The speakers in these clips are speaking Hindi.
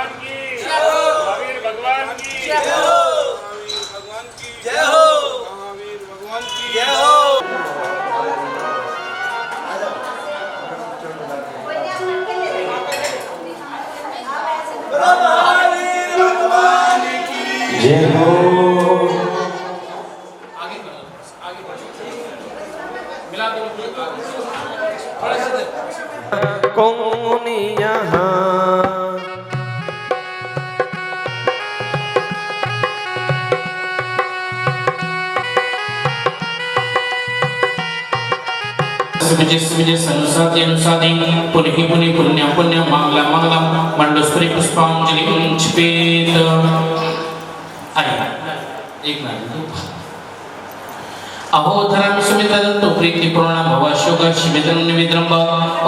भगवान की महावीर भगवान की जय हो। महावीर भगवान की जय हो। महावीर भगवान की जय हो। महावीर भगवान की जय हो। आगे बढ़ो मिला दो थोड़ा सा कौन यहाँ विजय सनुसाति अनुसादि पुण्य पुण्य पुण्य मंगलम मंगलम मंडोस्परि पुष्पांजलि छिपेत। आइए एक मिनट अहो धर्म सुमित्रदत्तो प्रीति पूर्ण भवशोक शिमित्रं निविद्रंब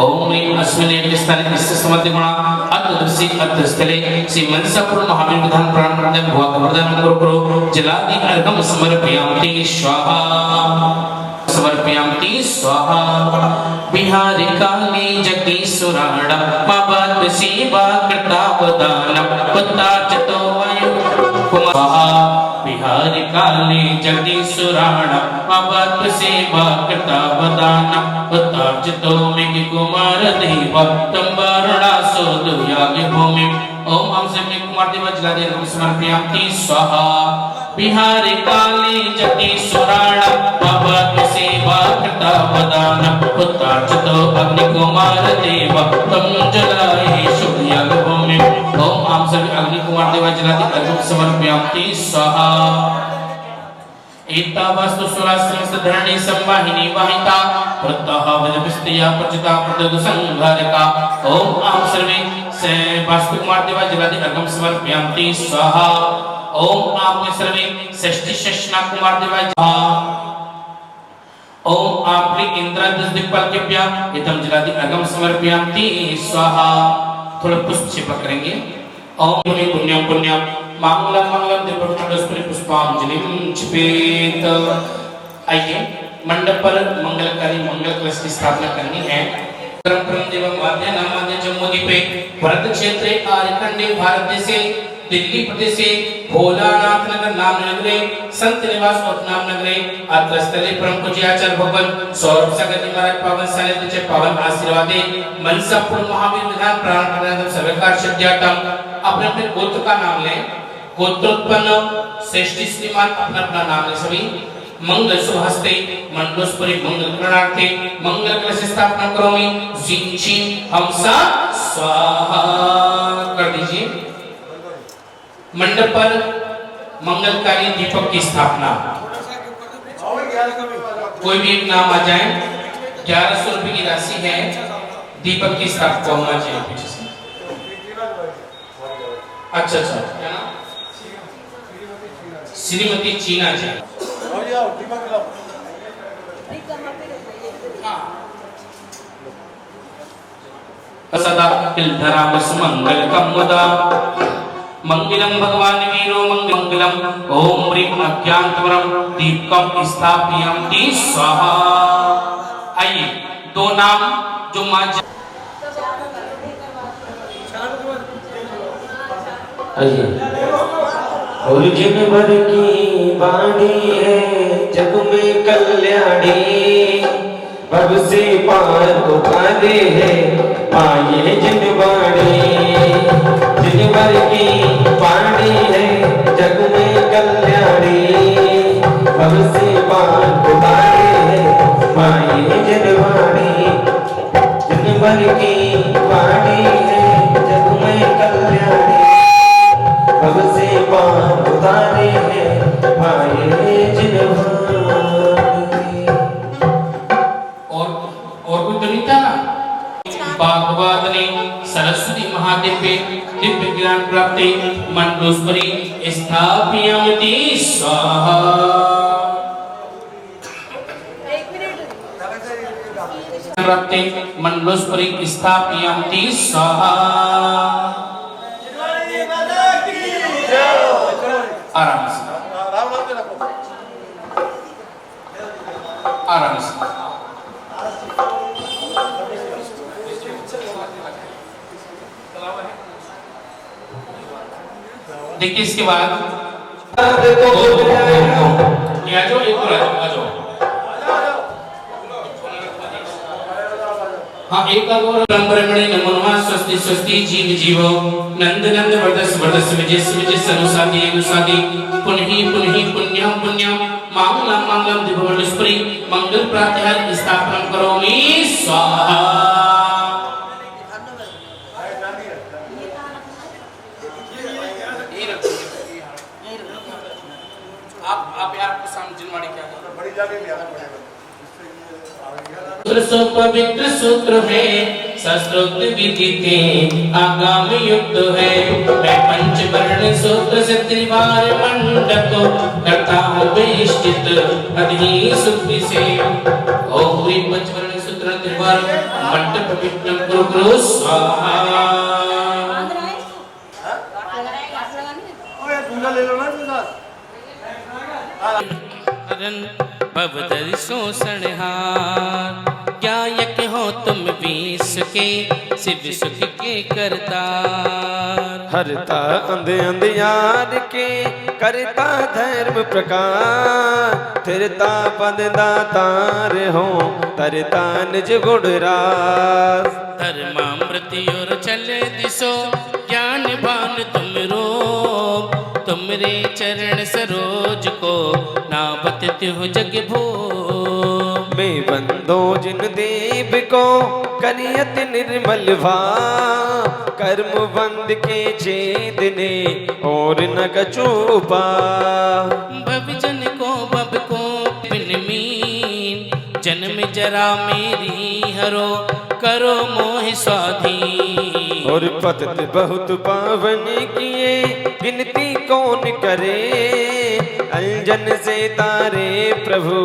ओम ह्रीं अस्मिन् स्थाने निस्य समर्पणा अद्दुसि अद्दस्थले श्री मनसापुर महावीर विधान प्राण प्रदान भुवा प्रदान गुरु जलादि अर्घम समर्पयामि स्वाहा समर्पयामि स्वाहा। बिहारी काले जगदीश्वराण पावत सेवा कृता वदानम पताचतो वायु स्वाहा। बिहारी काले जगदीश्वराण पावत सेवा कृता वदानम पताचतो मेघ कुमार देव तंबरणा सोदयागि भूमि ओम हम से कुमार देव जलादि समर्पयामि स्वाहा। बिहारी काले जगदीश्वराण पावत सेवा कृता वदानम पताचतो अग्नि कुमार देव तम जलाये शुभयागि भूमि ओम हम सभी अग्नि कुमार देव जलादि अर्घ्य समर्पयामि स्वाहा। एता वस्तु सुराश्रमस्थ धरणी संवाहिनी वाहिता प्रतः विदपिस्तया प्रचिता प्रदद संहारिका ओम आम सर्वे से वास्तु कुमार देव जलादि अर्घ्य समर्पयामि स्वाहा। ओम आपने सर्वे षष्ठी शेषनाग कुमार देव ओम आपने इंद्र दिक्पाल के प्या इतम जलादि अर्घ्य समर्पयामि स्वाहा। थोड़ा पुष्प छिपा करेंगे ओम पुण्यम पुण्यम मंगलम मंगलम दिव्यमंडोस्परि पुष्पांजलि छिपेत। आइए मंडप पर मंगलकारी मंगल कलश की स्थापना करनी है। परम देवं वाद्य नामाद्य जम्मूद्वीपे भरत क्षेत्रे आर्यखंडे भारत देशे दिल्ली प्रदेश भोलानाथ नगर नाम नगरे संत निवास नाम नगरे अत्र स्थले परम पूज्य आचार्य भगवान सौरभ सागर जी महाराज पावन सानिध्य चे पावन आशीर्वादे मनसापुर महावीर विधान प्राण प्रदान सर्वकार सिद्ध्यातम। अपने अपने गोत्र का नाम लें। गोत्रोत्पन्न श्रेष्ठी श्रीमान अपना अपना नाम लें सभी। मंगल शुभहस्ते मंडोस्परि मंगल करणार्थे मंगल कलश स्थापना करोमि जिंची हमसा स्वाहा कर दीजिए। मंडप पर मंगलकारी दीपक की स्थापना कोई भी एक नाम आ जाए। 1100 रुपए की राशि है। दीपक की स्थापना होना चाहिए पीछे से। अच्छा अच्छा क्या नाम श्रीमती चीना जी सदा किलधरामस मंगल कमुदा मंगलम भगवान वीरो मंगलम ओम ह्रीं अज्ञानतमरम दीपकम स्थापयामि स्वाहा। आइए दो नाम जो मां आइए और जिन भर की बाणी है जग में कल्याणी भव से पार उतारे है पाए जिन बाणी जिन भर की बाणी है जग में कल्याणी भव से पार उतारे है पाए जिन बाणी जिन भर की बाणी है जग में कल्याणी भव से पार उतारे हैं पाए जिन और कोई तो नहीं था ना। भागवतने सरस्वती महादेव पे दिव्य ज्ञान प्राप्ति मंडोस्परि स्थापयामि स्वाहा। प्राप्ति मंडोस्परि स्थापयामि स्वाहा। आराम से आराम से देखिए इसके बाद ये आ जाओ, एक और आ जाओ। हाँ, एक और ब्रह्मणे नमो नमः। स्वस्ति स्वस्ति जीव जीवो नंद नंद वर्धस वर्धस विजय विजय अनुसादी अनुसादी पुनहि पुनहि पुण्यम पुण्यम मांगलम मांगलम दिव्यवंदस्परि मंगल प्रातः स्थापनम करोमि स्वाहा। आप यार आपके सामने जिनवाड़ी क्या है? बड़ी जाके लिया था सो पवित्र सूत्र है, शास्त्रोक्त विदिते आगाम युक्त है। मैं पंचवर्ण सूत्र से त्रिवार मंडप करता हूँ बेष्टित अधि सुक्ति से। ओम ह्रीं पंचवर्ण सूत्र त्रिवार मंडप विष्णु गुरु गुरु स्वाहा। भवदर्शो सणहार क्या यक हो तुम विश्व के शिव सुख के करतार। हरता अंध अंधियार के करता धर्म प्रकार थिरता पद दातार हो तरता निज गुण रास। धर्मामृत और चले दिशो ज्ञान बान तुम रो तुमरे चरण सरोज को नाबत हो जग भो। मैं बंदो जिन देव को करियत निर्मल भा कर्म बंद के छेद ने और न कछुपा। भवजन को बब को पिनमीन जन्म जरा मेरी हरो करो मोह स्वाधीन। और पतत बहुत पावन किए गिनती कौन करे अंजन से तारे प्रभु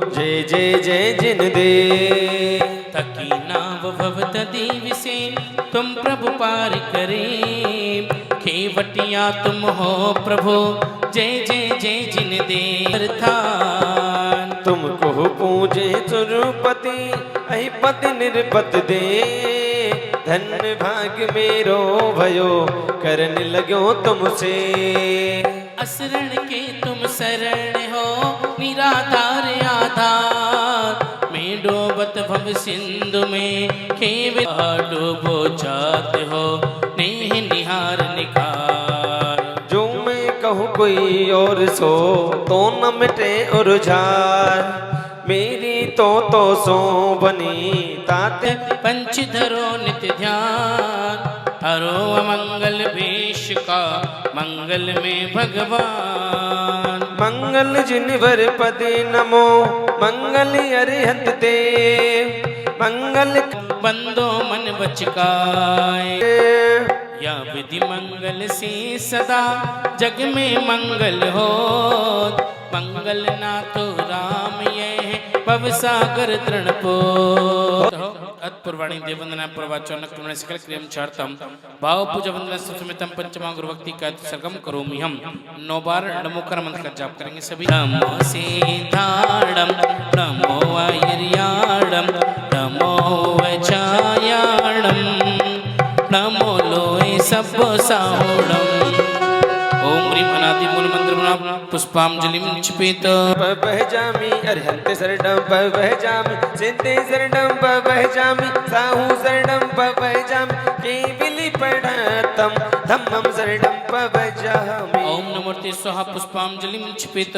जय जय जय जिन दे। तकी नाव भवत देव से तुम प्रभु पार करे खेवटिया तुम हो प्रभु जय जय जय जिन दे। तुमको पूजे सुरपति अहिपति निर्पत दे धन्य भाग मेरो भयो करने लगो तुमसे। असरण के तुम शरण हो निराधार आधार में डोबत भव सिंधु में खेव डूबो जात हो नेह निहार निखार। जो मैं कहूँ कोई और सो तो न मिटे उरुझार मेरी तो सो बनी तात। पंचधरो नित्य ध्यान हरो अमंगल भेष का मंगल में भगवान। मंगल जिनवर पदे नमो मंगल अरिहंत ते मंगल बंदो मन बचकाए या विधि मंगल से सदा जग में मंगल हो। मंगल नाथो राम ये भव सागर तृणपो। अत्पूर्वाणी देववंदना प्रवाचन क्रमणे सकल क्रियम चार्तम भाव पूजा वंदना सुसमितम पंचमा गुरु भक्ति का सर्गम करोमि हम। 9 बार नमोकार मंत्र का जाप करेंगे सभी। नमो सीताड़म नमो आयर्याड़म नमो वचायाड़म नमो लोय सब साहोड़म। ओम ह्रीं अनादि मूल मंत्र पुष्पांजलिं क्षिपेत। बहजामि अरिहंत शरणं बहजामि सिद्धे शरणं बहजामि साहू शरणं बहजामि केवली पढ़तम धम्मं शरणं बहजामि। ओम नमोते स्वाहा पुष्पांजलिं क्षिपेत।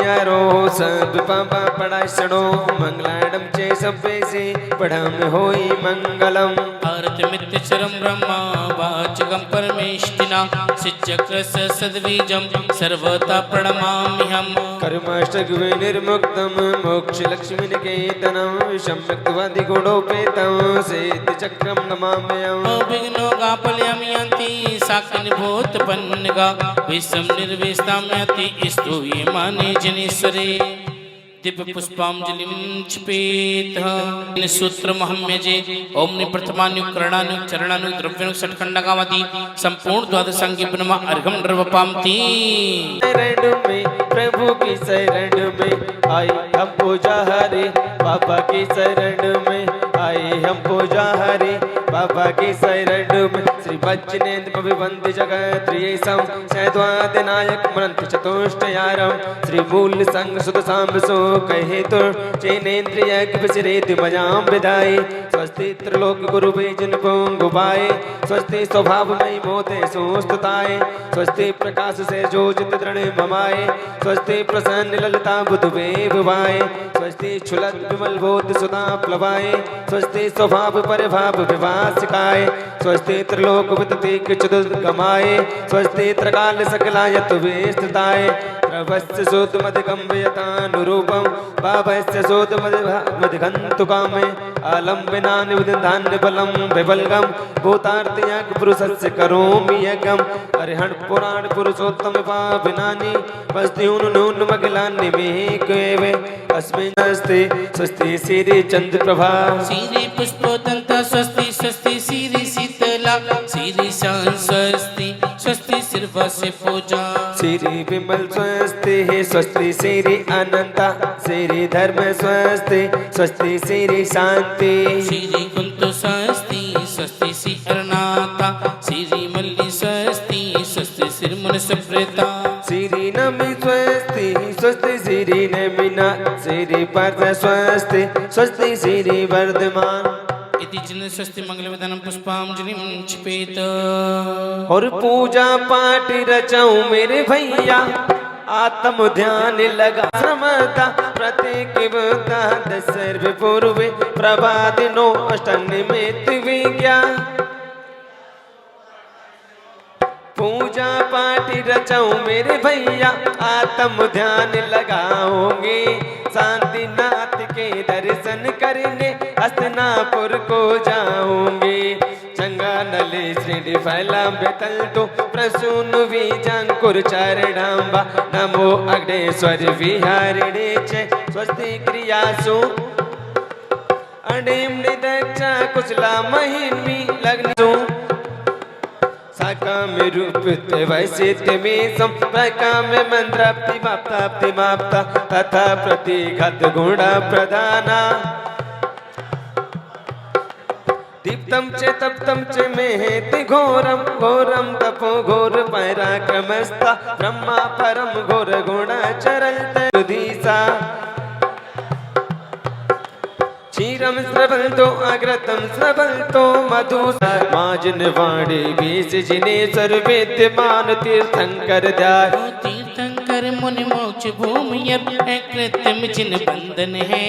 यारो सब पापा पढ़ाई सड़ो मंगलाडम चे सबे से पढ़म होई मंगलम। आरत मित्य चरम ब्रह्मा वाचकम परमेष्टिना सिचक्र सद्वीजम सर्वता प्रणमामि हम। कर्माष्टक निर्मुक्तम मोक्ष लक्ष्मी निकेतनम सम्यक्तवादि गुणोपेतम सिद्ध चक्रम नमाम्यहम्। विघ्नो गापलयामि साक्षिन् भूतपन्नगा विश्वं निर्वेष्टाम्यति स्तूये माने जनेश्वरे। दिव्य पुष्पांजलिं क्षिपेत। सूत्र महम्यजे ओम ने प्रथमान्युकरणानु चरणानु द्रव्यानु षट्खंडकामति संपूर्ण द्वादशांगी ब्रह्म अर्घम नर्वपामति। शरण में प्रभु की शरण में आई हम पूजा हरे बाबा की शरण में आए हम पूजारी, बाबा की शरण में। श्री बच्चनेन्द्र अभिवंद जगत त्रियेशम सैद्वाद नायक मनंत चतुष्टयारम, श्री मूल संग सुत सांब सो कहे तो चैनेन्द्रिय विचरेत मजाम विदाई। स्वस्ति त्रिलोक गुरु बीजन पोंगुबाए, स्वस्ति स्वभावमयी मोते सुस्तुताए, स्वस्ति प्रकाश से जोजित दृढ़ ममाए, स्वस्ति प्रसन्न ललिता बुध वेवाए, स्वस्ति छुलत विमल बोध सुधा प्लवाए, स्वस्ति स्वभाव परिभाव विवासिकाए, स्वस्ति त्रिलोक विततिक चतुर्थ कमाए, स्वस्ति त्रकाल सकलायत वेस्तताए। प्रभस्य सोत मधिगम्भयतानुरूपम बाभस्य सोत मधिगन्तुकामे आलम्बनानि विदधान्य बलम विबलगम भूतार्तियक पुरुषस्य करोमि यज्ञम। अरिहण पुराण पुरुषोत्तम पाविनानि वस्त्यून नून मगिलानि मे केवे अस्मिन् अस्ति स्वस्ति श्री चंद्र प्रभा श्री पुष्पोदंता स्वस्ति स्वस्ति श्री शीतला श्री शान स्वस्ति स्वस्ति सिर्वा से पूजा श्री विमल स्वस्ति स्वस्ति श्री अनंता श्री धर्म स्वस्ति स्वस्ति श्री शांति श्री कुंतु स्वस्ति स्वस्ति श्री अरनाथा श्री मल्ली स्वस्ति स्वस्ति श्री मन सुप्रेता श्री नमि स्वस्ति स्वस्ति श्री नमिना श्री पार्थ स्वस्ति स्वस्ति श्री वर्धमान। इति चिन्ह स्वस्ति मंगल विधानम पुष्पांजलि क्षिपेत। और पूजा पाठ रचाऊं मेरे भैया आत्म ध्यान लगा समता प्रत्येक बुद्धा दशर्व पूर्वे प्रभादिनो अष्टनिमित विज्ञा। पूजा पाठ रचाऊं मेरे भैया आत्म ध्यान लगाओगे शांति नाथ के दर्शन करने हस्तनापुर को जाओगे। चंगा नले श्री फैला बेतल तो प्रसून बीजांकुर चरणांबा नमो अग्नेश्वर विहारिणे च स्वस्ति क्रियासु अणिम निदक्षा कुशला महिमी लग्नसु साकाम रूप वैशिष्ट में संप्रकाम मंत्राप्ति माप्ताप्ति माप्ता तथा प्रतिघत गुण प्रदाना। दीप्तम च तप्तम च मेहेति घोरम घोरम तपो घोर पराक्रमस्ता ब्रह्मा परम घोर गुण चरलत धीसा। क्षीरम स्रवंतो अग्रतम स्रवंतो मधु माजन वाणी बीस जिने सर्वेद्यमान तीर्थंकर ध्यान। तीर्थंकर मुनि मोक्ष भूमि कृत्रिम जिन बंधन है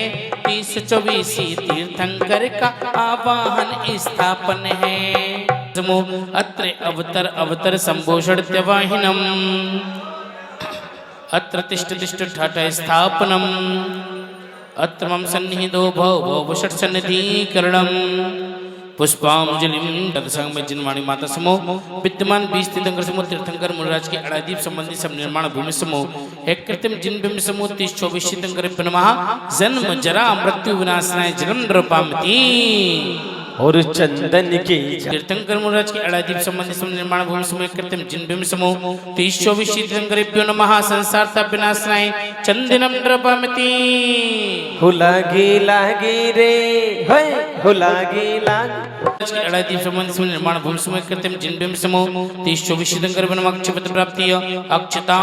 324 तीर्थंकर का आवाहन स्थापन है। अत्र अवतर अवतर संभूषण वाहिनम अत्र तिष्ठ तिष्ठ ठाठ स्थापनम अत्र मम सन्निहितो भव षट् सन्निधिकरणम। पुष्पांजलिम तत्संग जिनवाणी माता समूह विद्यमान 20 तीर्थंकर समूह तीर्थंकर मुनिराज के अड़ादीप संबंधी सब निर्माण भूमि समूह एक कृत्रिम जिन बिंब समूह 30-24 तीर्थंकर नमः। जन्म जरा मृत्यु विनाशनाय जन्म नृपामति और चंदन की तीर्थंकर मुनिराज के अड़ादीप संबंधी सब निर्माण भूमि समूह एक कृत्रिम जिन बिंब समूह 30-24 तीर्थंकरेभ्यो नमः। संसार ताप विनाशनाय चंदनम नृपामति। लागी रे हुलागी लागी अड़ादीप संबंधी सब निर्माण भूमि समूह एक कृत्रिम जिन बिंब समूह 30-24 तीर्थंकर अक्षपत प्राप्ति अक्षता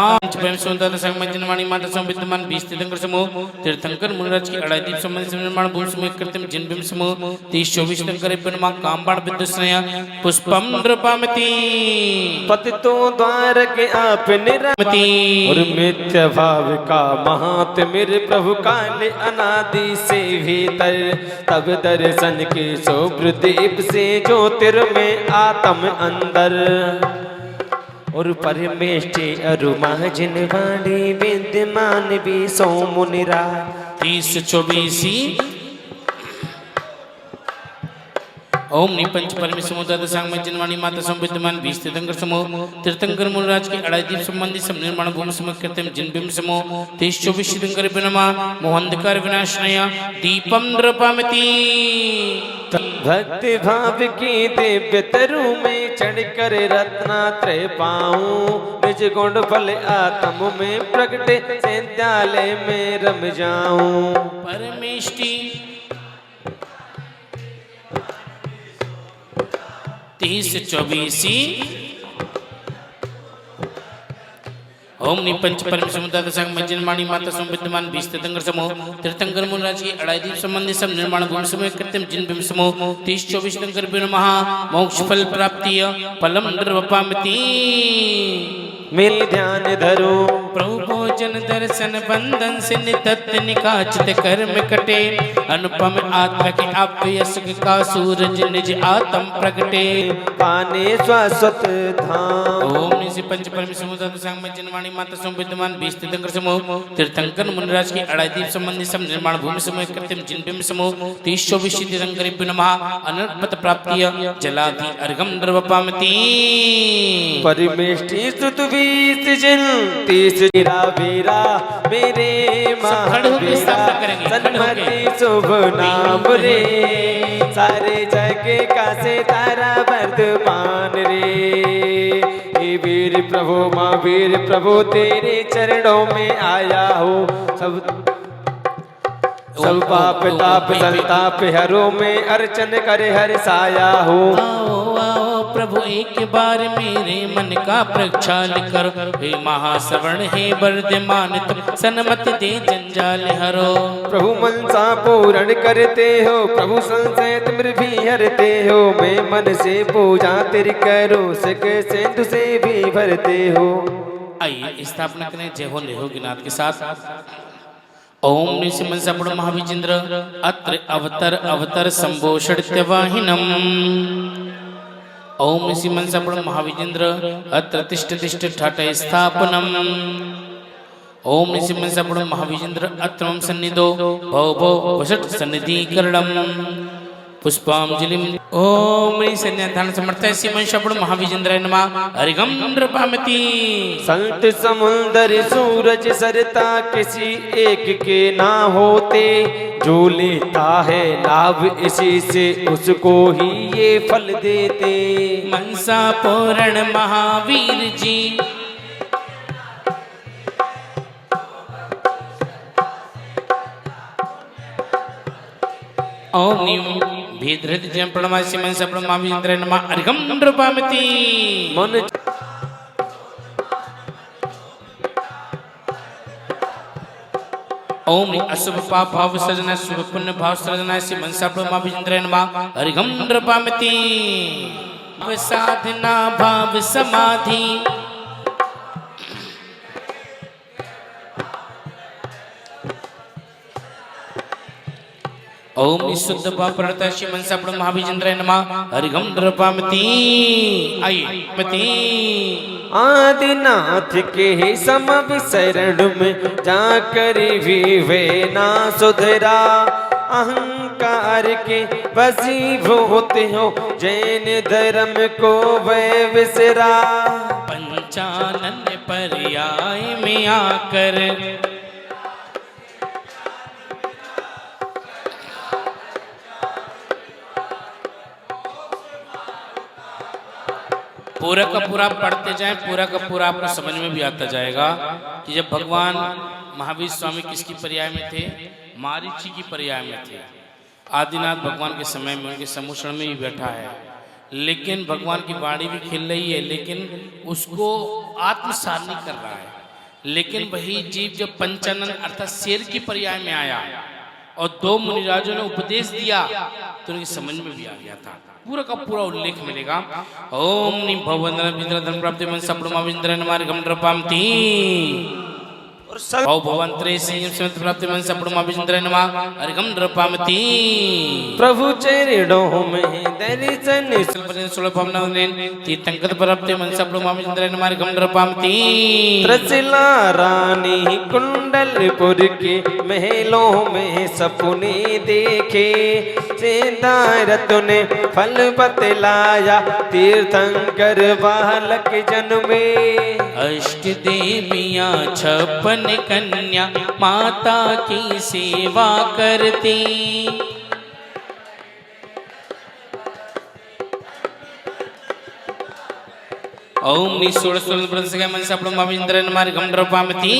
संगमजनवाणी माता समूह विद्यमान 20 तीर्थंकर समूह तीर्थंकर मुनिराज के अड़ादीप संबंधी सब निर्माण भूमि समूह एक कृत्रिम जिन बिंब समूह 30-24 तीर्थंकर कामबाण विद्युस्नय पुष्पम नृपामति। पतितो द्वार के आप निरमति और मिथ्या भाव का महात्म्य प्रभु काल अनादि से भीतर तब दर्शन के शोभदीप से ज्योतिर्मय आत्म अंदर। और परमेष्टि अरुमा जिनवाणी विद्यमान भी सो मुनिरा 30-24 ओम निपंच परमेश्वर समुदाय संग में जिनवाणी माता संविद्यमान 20 तीर्थंकर समूह तीर्थंकर मुनिराज के अड़ादीप संबंधी सब निर्माण भूमि समूह कृत्रिम जिन बिंब समूह 30-24 तीर्थंकर नमः। मोहंधकार विनाशनय दीपम नृपामति। भक्ति भाव की दिव्य तरु में चढ़कर रत्नात्रय पाऊं निज गुण फल आत्म में प्रगटे विद्यालय में रम जाऊं। परमेष्टि 30 24 ओम नि पंच परम समुदाय संग मज्जन माणी माता संविद्यमान 20 तीर्थंकर समूह तीर्थंकर मुनिराज की अड़ाई दीप संबंधी सब निर्माण भूमि समूह कृत्रिम जिन भीम समूह 30 24 तीर्थंकर बिन महा मोक्ष फल प्राप्ति फलम नृवपामति मेरे ध्यान धरो प्रभु भोजन दर्शन बंधन से नितत निकाचित कर्म कटे अनुपम आत्मा के अव्यस का सूरज निज आत्म प्रगटे पाने शाश्वत धाम। ओम निशि पंच परम समुदाय संग में जनवाणी माता संविद्यमान 20 तीर्थंकर समूह तीर्थंकर मुनिराज की अड़ाई दीप संबंधी सब निर्माण भूमि समूह कृत्रिम जिन भीम समूह 30 24 तीर्थंकर बिन महा अनर्पत प्राप्ति जलाधि अर्घम नृवपामति परमेष्टि स्तुत 20 जन 30 वीरा वीरा मेरे महावीरा सन्मति शुभ नाम रे सारे जग का से तारा वर्धमान रे हे वीर प्रभु महावीर प्रभु तेरे चरणों में आया हो सब पाप ताप संताप हरो में अर्चन करे हर साया हो। आओ आओ प्रभु एक बार मेरे मन का प्रक्षाल कर हे महाश्रवण हे वर्धमान तुम सन्मत दे जंजाल हरो प्रभु मनसा पूर्ण करते हो प्रभु संशय तुम भी हरते हो मैं मन से पूजा तेरी करो सके सिंधु से भी भरते हो। आइए स्थापना करें जय हो लेहोगीनाथ के साथ। ओम निशिमन सपड़ महाविजेंद्र अत्र अवतर अवतर संभोषित्यवाहिनम ओम निशिमन सपड़ महाविजेंद्र अत्र तिष्ठ तिष्ठ ठट स्थापनम ओम निशिमन सपड़ महाविजेंद्र अत्र सन्निधो भव भव वसट सन्निधिकरणम पुष्पांजलिम ओम सन्याधान समर्थ सिमन शपड़ महाविजेंद्र नमः हरिगम नृपामति संत समुंदर सूरज सरता किसी एक के ना होते जो लेता है लाभ इसी से उसको ही ये फल देते मनसा पूर्ण महावीर जी ओम निम भेदृत जन प्रणमासि मन सब महावीर नमः अर्घम नृपामति मन ओम अशुभ पाप भाव सृजना शुभ पुण्य भाव सृजना से मन सब महावीर नमः अर्घम नृपामति साधना भाव समाधि ओम शुद्ध भावप्रता श्रीमन सपड़ महाविजेंद्र नमः हरिगम नृपामति आइपति आदिनाथ के सम शरण में जाकर भी ना सुधरा अहंकार के वशीभूत हो जैन धर्म को वे विसरा पंचानन पर्याय में आकर पूरा का पूरा पढ़ते जाएं पूरा का पूरा आपको समझ में भी आता जाएगा कि जब भगवान महावीर स्वामी किसकी पर्याय में थे मारीची की पर्याय में थे। आदिनाथ भगवान के समय में उनके सम्मुषण में भी बैठा है लेकिन भगवान की वाणी भी खिल रही है लेकिन उसको आत्मसात नहीं कर रहा है। लेकिन वही जीव जब पंचानन अर्थात शेर की पर्याय में आया और दो मुनिराजों ने उपदेश दिया तो उनकी समझ में भी आ गया था। पूरा का पूरा उल्लेख मिलेगा। ओम नि भवंद्र विद्र धन प्राप्ति मन सपड़मा विंद्र नमार गम नृपामति भव भवंत्रे संयम समत प्राप्ति मन सपड़मा विंद्र नमार हरिगम नृपामति प्रभु चरणों में दर्शन सुलभन सुलभम नवनेन तीर्थंकर प्राप्ति मन सपड़मा विंद्र नमार गम नृपामति त्रसिला रानी कुंडलपुर के महलों में सपने देखे सिद्धार्थ ने फल बतलाया तीर्थंकर बालक जन्मे अष्ट देवियां 56 कन्या माता की सेवा करती ओम निशोड़ सोल ब्रह्म के मन सपड़ महाविंद्र नमार गम नृपामति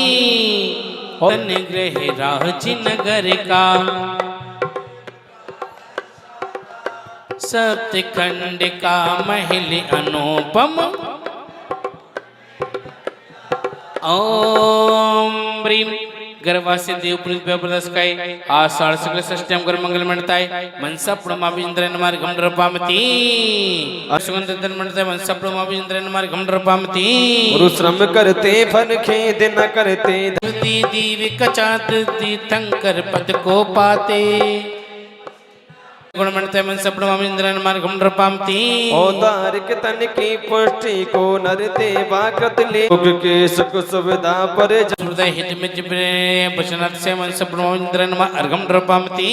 तन ग्रह राज नगर का सप्तखंड का महल अनुपम ओम ब्रीम गर्भास्य देवपुरुष व्यप्रदस्काय आषाढ़ शुक्ल षष्ठ्याम कर मंगल मंडताय मनसा प्रणमाभिन्द्रन मार घमरपामती सुगंध दन मंडताय मनसा प्रणमाभिन्द्रन मार घमरपामती श्रम करते फल खेद न करते दीदी विकचात तीर्थंकर पद को पाते गुण मंडताय मनसा प्रणमाभिन्द्रन मार घमरपामती औदारिक तन की पुष्टि को नर देवा कृत ले के सुख सुविधा पर हृदय हित में वचनात् से मनसा प्रणमाभिन्द्रन मार घमरपामती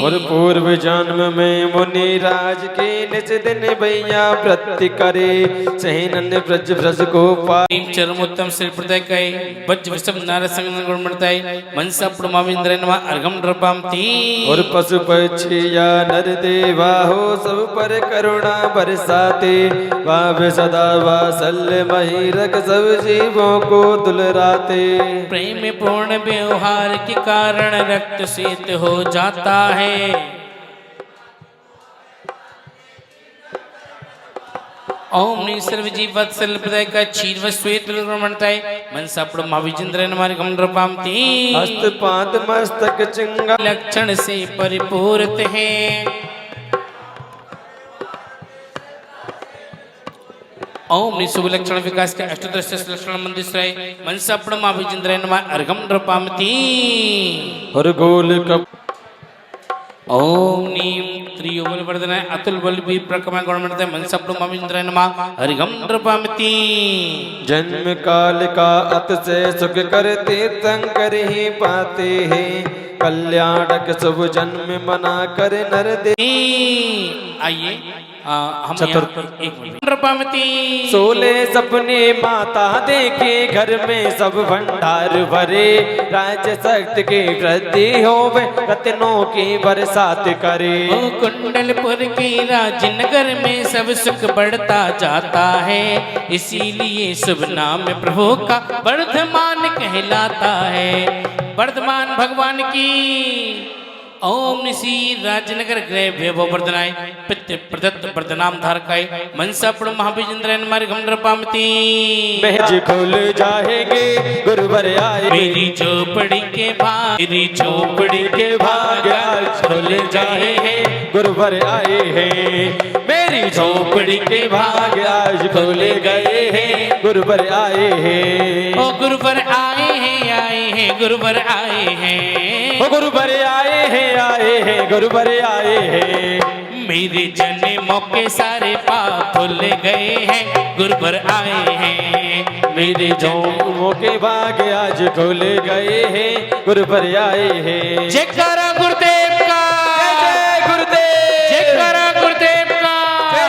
और पूर्व जन्म में मुनि राज के निज दिन भैया प्रति करे सहनन ब्रज ब्रज को पा चरमोत्तम श्री प्रदय कई वज्र वृषभ नार संग गुण मंडताय मनसा प्रणमाभिन्द्रन मार घमरपामती और पशु पक्षी या नर देवा हो सब पर करुणा बरसाते वाव सदा वात्सल्य महिरक सब जीवों को दुलराते प्रेम पूर्ण व्यवहार के कारण रक्त शीत हो जाता है ओम सर्वजीव वत्सल प्रदाय का क्षीर व श्वेत मंडताय मनसा प्रणमाभिन्द्रन मार घमरपामती हस्त पाद मस्तक चिंगा लक्षण से परिपूरित है ओम शुभ लक्षण विकास के अष्टदश लक्षण मंदिर मनसा प्रणमाभिन्द्रन मार घमरपामती और गोल कप ओम नीम त्रियुगल वर्धनाय अतुल बल भी प्रकमा गुण मंडताय मनसा प्रणमाभिन्द्रन मार घमरपामती जन्म काल का अत से सुख करते शंकर ही पाते हैं कल्याणक शुभ जन्म मना कर नर दे आइए हम चतुर्थ एक घमरपामती सोले सपने माता देखे घर में सब भंडार भरे राज शक्ति की वृद्धि होवे रत्नों की बरसात करे ओ कुंडलपुर के राजनगर में सब सुख बढ़ता जाता है इसीलिए शुभ नाम प्रभु का वर्धमान कहलाता है वर्धमान भगवान की ओम निशी राजनगर गृह वैभव वर्धनाय पितृ प्रदत्त वर्धनाम धारकाय मनसा प्रणमाभिन्द्रन मार घमरपामती महज खुल जाएंगे गुरुवर आए मेरी झोपड़ी के भाग मेरी झोपड़ी के भाग आज खुल जाए हैं गुरुवर आए हैं मेरी झोपड़ी के भाग आज खोले गए हैं गुरुवर आए हैं ओ गुरुवर आए हैं गुरुवर आए हैं ओ गुरुवर आए हैं गुरुवर आए हैं मेरे जन्मों के सारे पाप धुल गए हैं गुरुवर आए हैं मेरे झोंकों के भाग आज खोले गए हैं गुरुवर आए हैं जयकारा गुरुदेव का जय गुरुदेव जयकारा गुरुदेव का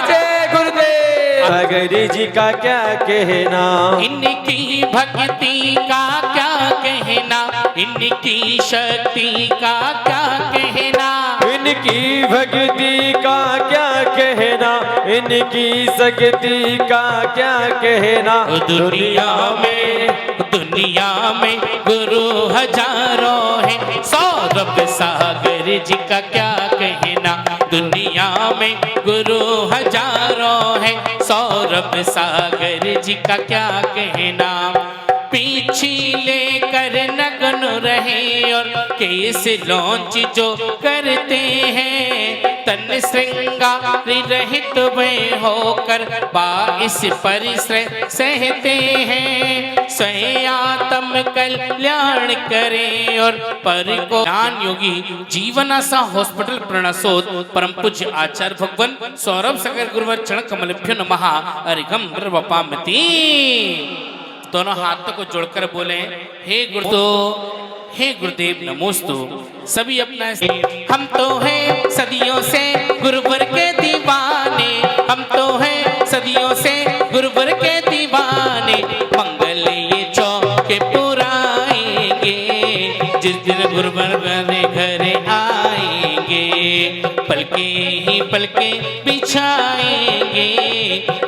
जय गुरुदेव सागरी जी का क्या कहना इनकी भक्ति का क्या कहना इनकी शक्ति का क्या कहना इनकी भक्ति का क्या कहना इनकी शक्ति का क्या कहना दुनिया में गुरु हजारों हैं सौरभ सागर जी का क्या कहना दुनिया में गुरु हजारों हैं सौरभ सागर जी का क्या कहना पीछे लेकर नगन रहे और केस लॉन्च जो करते हैं तन श्रृंगार रहित में होकर बाईस परिश्रय सहते हैं स्वयं आत्म कल्याण करें और पर को ज्ञान योगी जीवन आशा हॉस्पिटल प्रणसोद परम पूज्य आचार्य भगवान सौरभ सागर गुरुवर चरण कमलभ्यो नमः अरिगम वपामती दोनों हाथों को जोड़कर बोले हे गुरुदेव नमोस्तु सभी अपना हम तो हैं सदियों से गुरुवर के दीवाने हम तो हैं सदियों से गुरुवर के दीवाने मंगल ये चौके पुराएंगे जिस दिन गुरुवर घर आएंगे पलके ही पलके बिछाएंगे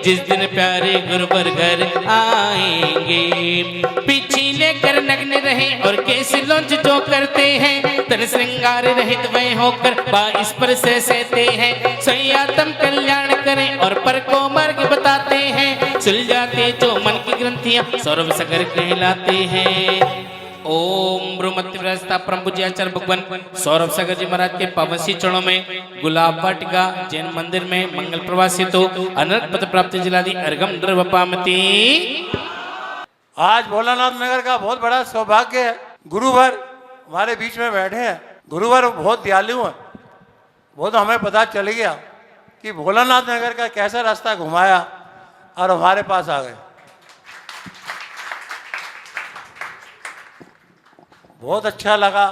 जिस दिन प्यारे गुरुवर घर आएंगे। पीछे लेकर नग्न रहे और कैसे लॉन्च जो करते हैं, तन श्रृंगार रहित वह होकर बाईस पर से सहते हैं। सयातम कल्याण करें और पर को मार्ग बताते हैं, सुलझाते जो मन की ग्रंथियां सौरभ सागर कहलाते हैं। ओम ब्रह्मत्रिवस्ता परम पूज्य आचार्य भगवान सौरभ सागर जी महाराज के पावन श्री चरणों में गुलाब वाटिका जैन मंदिर में मंगल प्रवासी तो अनर्क पद प्राप्ति जिलादि अर्घम द्रवपामति। आज भोलानाथ नगर का बहुत बड़ा सौभाग्य है, गुरुवर हमारे बीच में बैठे हैं। गुरुवर बहुत दयालु हैं, वो तो हमें पता चल गया कि भोलानाथ नगर का कैसा रास्ता घुमाया और हमारे पास आ गए। बहुत अच्छा लगा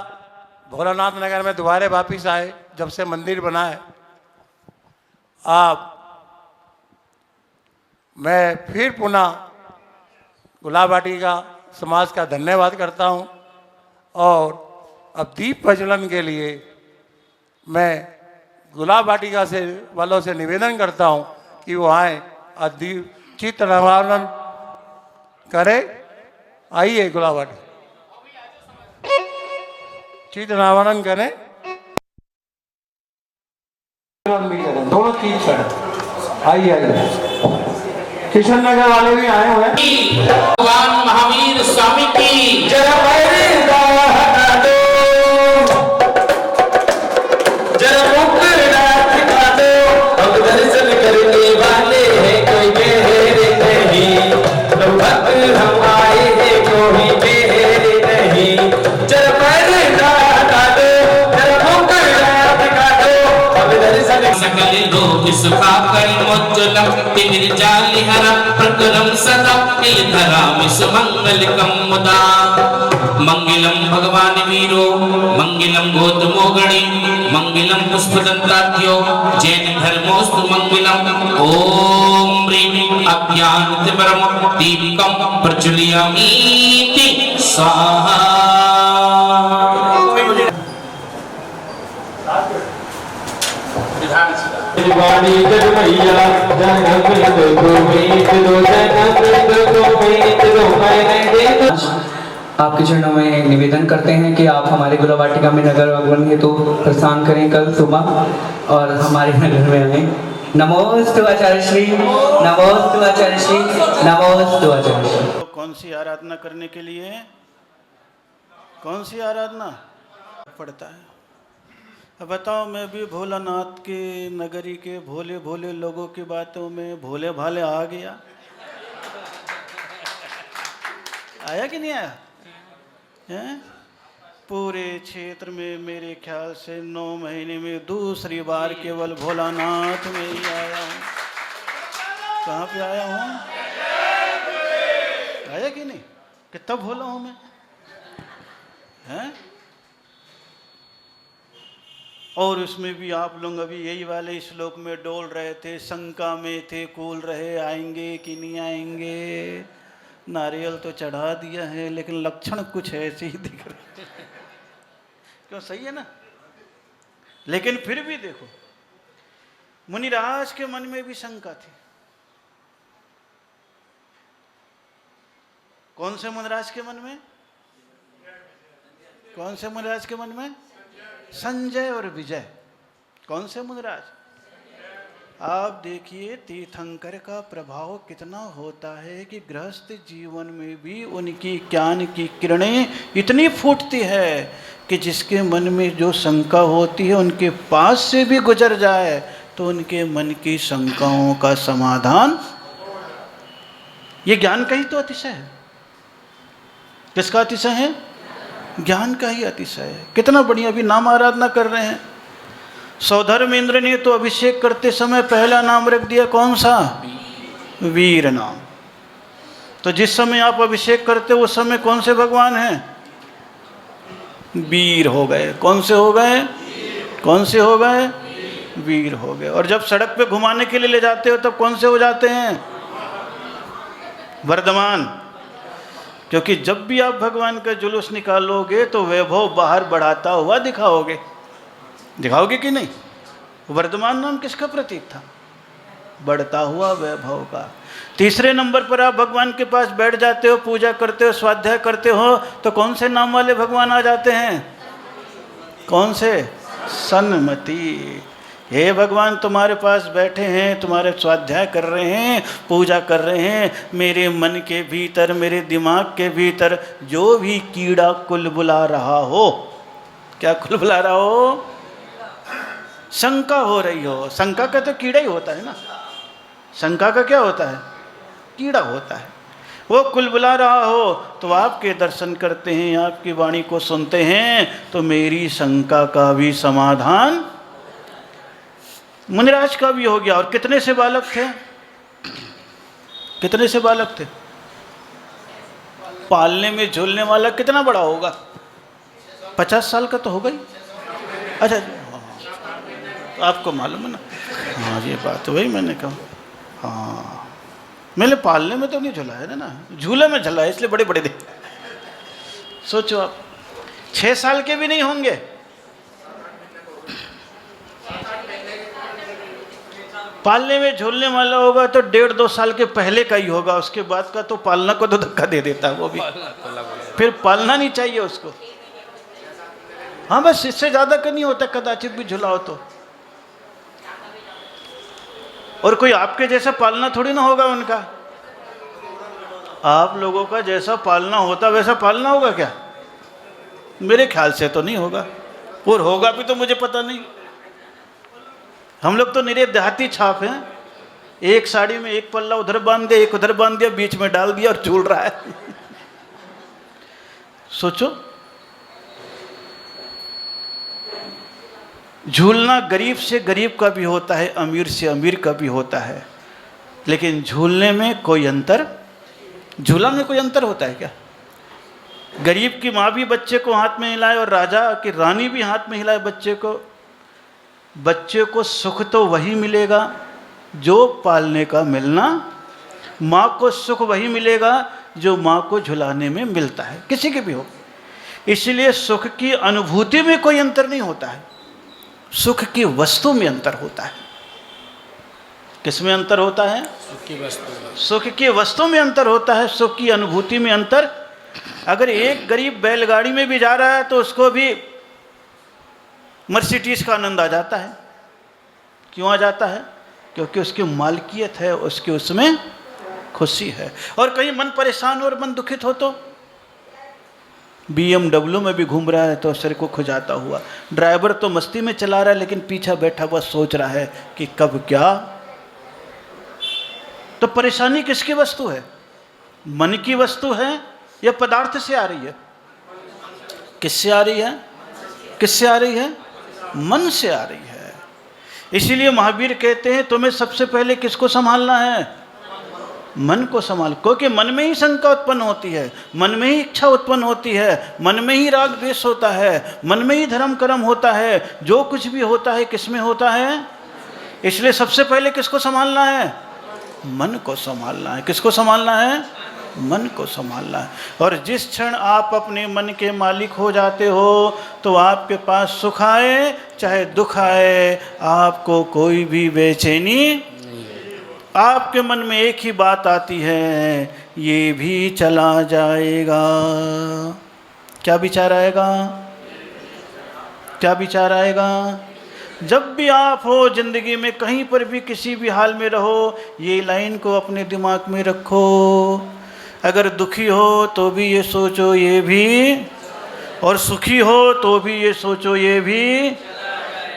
भोलानाथ नगर में दोबारा वापिस आए जब से मंदिर बना है। मैं फिर पुनः गुलाब वाटिका समाज का धन्यवाद करता हूं और अब दीप प्रज्वलन के लिए मैं गुलाब वाटिका से वालों से निवेदन करता हूं कि वो आए और दीप चित्त नवानन करें। आइए गुलाब वाटिका चित्त नवानन करें, दोनों चीज करें। आइए आइए, किशन नगर वाले भी आए हुए हैं। भगवान महावीर स्वामी की जरा पैरी हटा दो, जरा मुकुट हटा दो, हम दर्शन करने वाले हैं कोई बेहरे नहीं, तो भक्त हम आए हैं कोई बेहरे नहीं। जरा पैरी हटा दो, जरा मुकुट हटा दो, हम दर्शन सकल लोक सुखाकर मोज्जलम तिमिर जालिहर प्रकुलम सदा धरामि सुमंगलकम मुदा। मंगलम भगवान वीरो मंगलम गौतमो गणे मंगलम पुष्पदंताख्यो जैन धर्मोस्तु मंगलम। ओम ह्रीं अज्ञानतिमिरम दीपकम प्रज्वलयामीति स्वाहा। वाणी जगमैया जनम दो मीत दो जनम दो मीत दो मैंने दे दो। आपके चरणों में निवेदन करते हैं कि आप हमारे गुलाब वाटिका में नगर भवन हेतु प्रस्थान करें कल सुबह और हमारे नगर में आए। नमोस्तु आचार्य श्री, नमोस्तु आचार्य श्री, नमोस्तु आचार्य श्री। कौन सी आराधना करने के लिए, कौन सी आराधना पड़ता है? अब बताओ, मैं भी भोलानाथ के नगरी के भोले भोले लोगों की बातों में भोले भाले आ गया। आया कि नहीं आया? हैं? पूरे क्षेत्र में मेरे ख्याल से 9 महीने में दूसरी बार केवल भोलानाथ में ही आया हूँ। कहाँ पे आया हूँ? आया कि नहीं? कितना भोला हूँ मैं, हैं? और उसमें भी आप लोग अभी यही वाले श्लोक में डोल रहे थे, शंका में थे, कूल रहे आएंगे कि नहीं आएंगे। नारियल तो चढ़ा दिया है लेकिन लक्षण कुछ ऐसे ही दिख रहे। क्यों, सही है ना? लेकिन फिर भी देखो, मुनिराज के मन में भी शंका थी। कौन से मुनिराज के मन में? कौन से मुनिराज के मन में? संजय और विजय। कौन से मुनिराज? आप देखिए तीर्थंकर का प्रभाव कितना होता है कि गृहस्थ जीवन में भी उनकी ज्ञान की किरणें इतनी फूटती है कि जिसके मन में जो शंका होती है उनके पास से भी गुजर जाए तो उनके मन की शंकाओं का समाधान। ये ज्ञान का ही तो अतिशय है। किसका अतिशय है? ज्ञान का ही अतिशय है। कितना बढ़िया अभी नाम आराधना कर रहे हैं। सौधर्मेंद्र ने तो अभिषेक करते समय पहला नाम रख दिया, कौन सा? वीर नाम। तो जिस समय आप अभिषेक करते हो उस समय कौन से भगवान हैं? वीर हो गए। कौन से हो गए? कौन से हो गए? वीर हो गए। और जब सड़क पे घुमाने के लिए ले जाते हो तब कौन से हो जाते हैं? वर्धमान। क्योंकि जब भी आप भगवान का जुलूस निकालोगे तो वैभव बाहर बढ़ाता हुआ दिखाओगे। दिखाओगे कि नहीं? वर्धमान नाम किसका प्रतीक था? बढ़ता हुआ वैभव का। तीसरे नंबर पर आप भगवान के पास बैठ जाते हो, पूजा करते हो, स्वाध्याय करते हो, तो कौन से नाम वाले भगवान आ जाते हैं? कौन से? सन्मति। हे भगवान, तुम्हारे पास बैठे हैं, तुम्हारे स्वाध्याय कर रहे हैं, पूजा कर रहे हैं, मेरे मन के भीतर, मेरे दिमाग के भीतर जो भी कीड़ा कुलबुला रहा हो, क्या कुलबुला रहा हो? शंका हो रही हो। शंका का तो कीड़ा ही होता है ना। शंका का क्या होता है? कीड़ा होता है। वो कुलबुला रहा हो तो आपके दर्शन करते हैं, आपकी वाणी को सुनते हैं, तो मेरी शंका का भी समाधान मुनिराज का भी हो गया। और कितने से बालक थे? कितने से बालक थे? पालने में झूलने वाला कितना बड़ा होगा? 50 साल का तो होगा ही। अच्छा, आपको मालूम है ना? हाँ, ये बात वही मैंने कहा। हाँ, मैंने पालने में तो नहीं झूला है ना, झूले में झूला है, इसलिए बड़े बड़े थे। सोचो आप, 6 साल के भी नहीं होंगे। पालने में झूलने वाला होगा तो 1.5-2 साल के पहले का ही होगा, उसके बाद का तो पालना को तो धक्का दे देता है वो भी, फिर पालना नहीं चाहिए उसको। हाँ, बस इससे ज़्यादा का नहीं होता, कदाचित भी झुलाओ तो। और कोई आपके जैसा पालना थोड़ी ना होगा उनका। आप लोगों का जैसा पालना होता वैसा पालना होगा क्या? मेरे ख्याल से तो नहीं होगा, और होगा भी तो मुझे पता नहीं। हम लोग तो निरे देहाती छाप हैं। एक साड़ी में एक पल्ला उधर बांध दिया, एक उधर बांध दिया, बीच में डाल दिया और झूल रहा है। सोचो, झूलना गरीब से गरीब का भी होता है, अमीर से अमीर का भी होता है, लेकिन झूलने में कोई अंतर, झूला में कोई अंतर होता है क्या? गरीब की माँ भी बच्चे को हाथ में हिलाए और राजा की रानी भी हाथ में हिलाए बच्चे को सुख तो वही मिलेगा जो पालने का मिलना, माँ को सुख वही मिलेगा जो माँ को झुलाने में मिलता है, किसी के भी हो। इसलिए सुख की अनुभूति में कोई अंतर नहीं होता है, सुख की वस्तु में अंतर होता है। किस में अंतर होता है? सुख की वस्तु में अंतर होता है, सुख की अनुभूति में अंतर। अगर एक गरीब बैलगाड़ी में भी जा रहा है तो उसको भी मर्सिडीज का आनंद आ जाता है। क्यों आ जाता है? क्योंकि उसकी मालकियत है, उसकी उसमें खुशी है। और कहीं मन परेशान और मन दुखित हो तो BMW में भी घूम रहा है तो सिर को खुजाता हुआ, ड्राइवर तो मस्ती में चला रहा है लेकिन पीछे बैठा हुआ सोच रहा है कि कब क्या। तो परेशानी किसकी वस्तु है? मन की वस्तु है या पदार्थ से आ रही है? किससे आ रही है? किससे आ रही है? मन से आ रही है। इसीलिए महावीर कहते हैं तुम्हें सबसे पहले किसको संभालना है? मन को संभाल, क्योंकि मन में ही शंका उत्पन्न होती है, मन में ही इच्छा उत्पन्न होती है, मन में ही राग द्वेष होता है, मन में ही धर्म कर्म होता है। जो कुछ भी होता है किस में होता है? इसलिए सबसे पहले किसको संभालना है? मन को संभालना है। किसको संभालना है? मन को संभालना है। और जिस क्षण आप अपने मन के मालिक हो जाते हो तो आपके पास सुख आए चाहे दुख आए, आपको कोई भी बेचैनी, आपके मन में एक ही बात आती है, ये भी चला जाएगा। क्या विचार आएगा? क्या विचार आएगा? जब भी आप हो जिंदगी में, कहीं पर भी किसी भी हाल में रहो, ये लाइन को अपने दिमाग में रखो। अगर दुखी हो तो भी ये सोचो ये भी, और सुखी हो तो भी ये सोचो ये भी।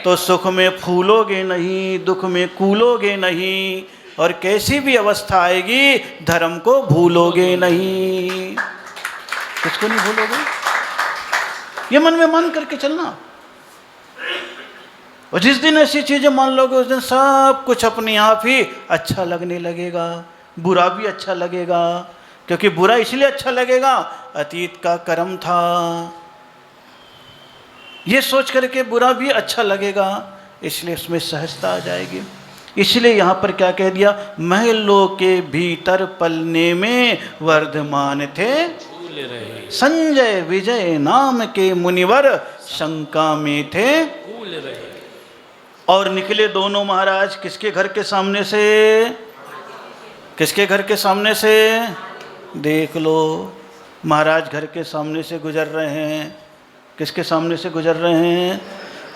तो सुख में फूलोगे नहीं, दुख में कूलोगे नहीं, और कैसी भी अवस्था आएगी धर्म को भूलोगे नहीं। किसको नहीं भूलोगे? ये मन में मान करके चलना। और जिस दिन ऐसी चीजें मान लोगे उस दिन सब कुछ अपने आप ही अच्छा लगने लगेगा, बुरा भी अच्छा लगेगा। क्योंकि बुरा इसलिए अच्छा लगेगा, अतीत का कर्म था, ये सोच करके बुरा भी अच्छा लगेगा, इसलिए उसमें सहजता आ जाएगी। इसलिए यहाँ पर क्या कह दिया? महलों के भीतर पलने में वर्धमान थे संजय विजय नाम के मुनिवर, शंका में थे। और निकले दोनों महाराज किसके घर के सामने से? किसके घर के सामने से? देख लो, महाराज घर के सामने से गुजर रहे हैं। किसके सामने से गुजर रहे हैं?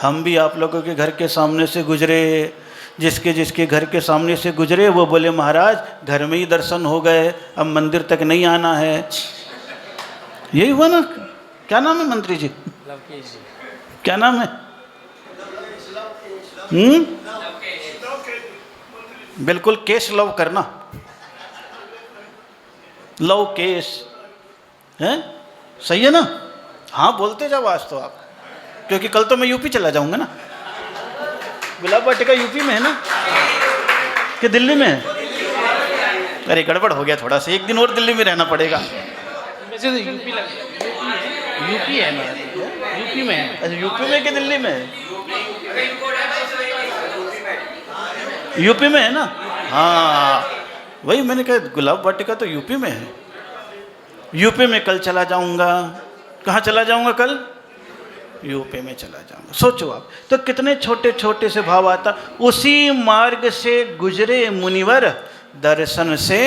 हम भी आप लोगों के घर के सामने से गुजरे। जिसके जिसके घर के सामने से गुजरे वो बोले महाराज घर में ही दर्शन हो गए, अब मंदिर तक नहीं आना है। यही हुआ ना? क्या नाम है मंत्री जी? क्या नाम है? बिल्कुल केस लव करना, लव केस है, सही है ना? हाँ बोलते जाओ आज तो आप, क्योंकि कल तो मैं यूपी चला जाऊंगा ना। गुलाब वाटिका यूपी में है ना कि दिल्ली में है? अरे गड़बड़ हो गया थोड़ा सा, एक दिन और दिल्ली में रहना पड़ेगा। वैसे तो यूपी है ना, यूपी में है। अच्छा यूपी में कि दिल्ली में है? यूपी में है ना? हाँ वही मैंने कहा, गुलाब वाटिका तो यूपी में है। यूपी में कल चला जाऊंगा। कहाँ चला जाऊंगा कल? यूपी में चला जाऊंगा। सोचो आप, तो कितने छोटे छोटे से भाव आता। उसी मार्ग से गुजरे मुनिवर, दर्शन से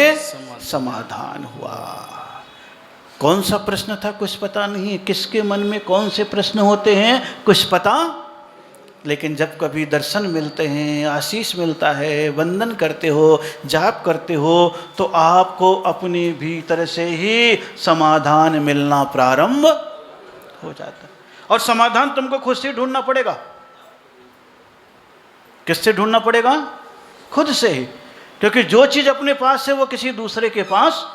समाधान हुआ। कौन सा प्रश्न था कुछ पता नहीं, किसके मन में कौन से प्रश्न होते हैं कुछ पता, लेकिन जब कभी दर्शन मिलते हैं, आशीष मिलता है, वंदन करते हो, जाप करते हो, तो आपको अपने भीतर से ही समाधान मिलना प्रारंभ हो जाता है। और समाधान तुमको खुद से ढूंढना पड़ेगा। किससे ढूंढना पड़ेगा? खुद से ही, क्योंकि जो चीज अपने पास है वो किसी दूसरे के पास।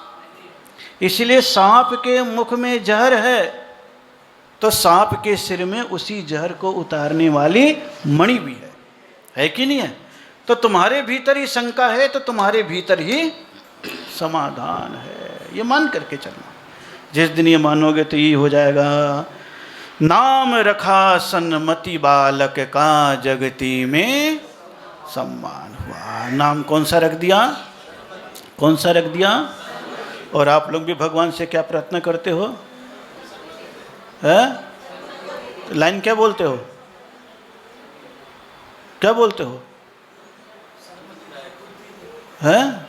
इसलिए सांप के मुख में जहर है तो सांप के सिर में उसी जहर को उतारने वाली मणि भी है कि नहीं है? तो तुम्हारे भीतर ही शंका है तो तुम्हारे भीतर ही समाधान है। ये मान करके चलना। जिस दिन ये मानोगे तो ये हो जाएगा। नाम रखा सन्मति बालक का, जगती में सम्मान हुआ। नाम कौन सा रख दिया? कौन सा रख दिया? और आप लोग भी भगवान से क्या प्रार्थना करते हो? है? लाइन क्या बोलते हो? क्या बोलते हो? है?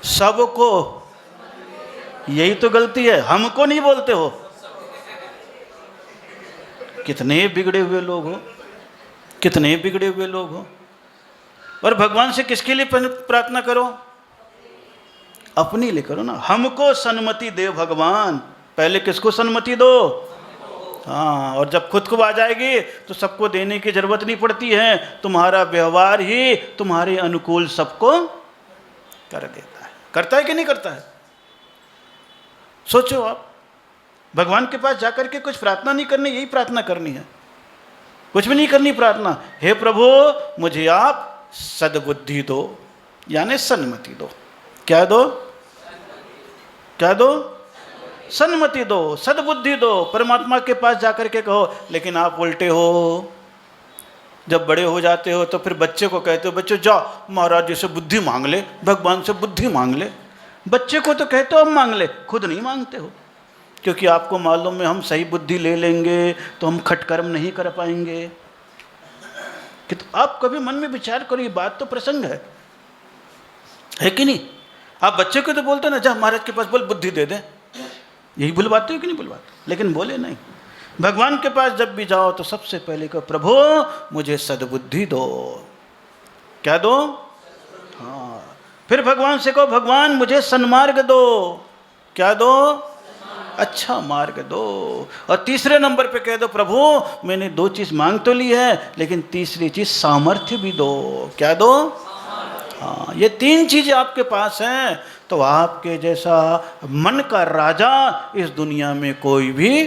सबको। यही तो गलती है, हमको नहीं बोलते हो। कितने बिगड़े हुए लोग हो, कितने बिगड़े हुए लोग हो। और भगवान से किसके लिए प्रार्थना करो? अपने लिए करो ना। हमको सन्मति दे भगवान। पहले किसको सन्मति दो? हाँ, और जब खुद को आ जाएगी तो सबको देने की जरूरत नहीं पड़ती है। तुम्हारा व्यवहार ही तुम्हारे अनुकूल सबको कर देता है। करता है कि नहीं करता है? सोचो आप, भगवान के पास जाकर के कुछ प्रार्थना नहीं करनी, यही प्रार्थना करनी है। कुछ भी नहीं करनी प्रार्थना। हे प्रभु मुझे आप सद्बुद्धि दो, यानी सन्मति दो। क्या दो? क्या दो? सन्मति दो, सद्बुद्धि दो। परमात्मा के पास जाकर के कहो। लेकिन आप उल्टे हो। जब बड़े हो जाते हो तो फिर बच्चे को कहते हो, बच्चों जाओ महाराज जी से बुद्धि मांग ले, भगवान से बुद्धि मांग ले। बच्चे को तो कहते हो हम मांग ले, खुद नहीं मांगते हो। क्योंकि आपको मालूम है हम सही बुद्धि ले लेंगे तो हम खटकर्म नहीं कर पाएंगे। कि तो आप कभी मन में विचार करो, ये बात तो प्रसंग है कि नहीं? आप बच्चे को तो बोलते ना, जा महाराज के पास बोल बुद्धि दे दे। यही बुलवाते हो कि नहीं बुलवाते? लेकिन बोले नहीं। भगवान के पास जब भी जाओ तो सबसे पहले कहो प्रभु मुझे सद्बुद्धि दो। क्या दो? हाँ। फिर भगवान से कहो भगवान मुझे सन्मार्ग दो। क्या दो? अच्छा मार्ग दो। और तीसरे नंबर पे कह दो प्रभु मैंने दो चीज मांग तो ली है, लेकिन तीसरी चीज सामर्थ्य भी दो। क्या दो? हाँ, ये तीन चीजें आपके पास हैं तो आपके जैसा मन का राजा इस दुनिया में कोई भी,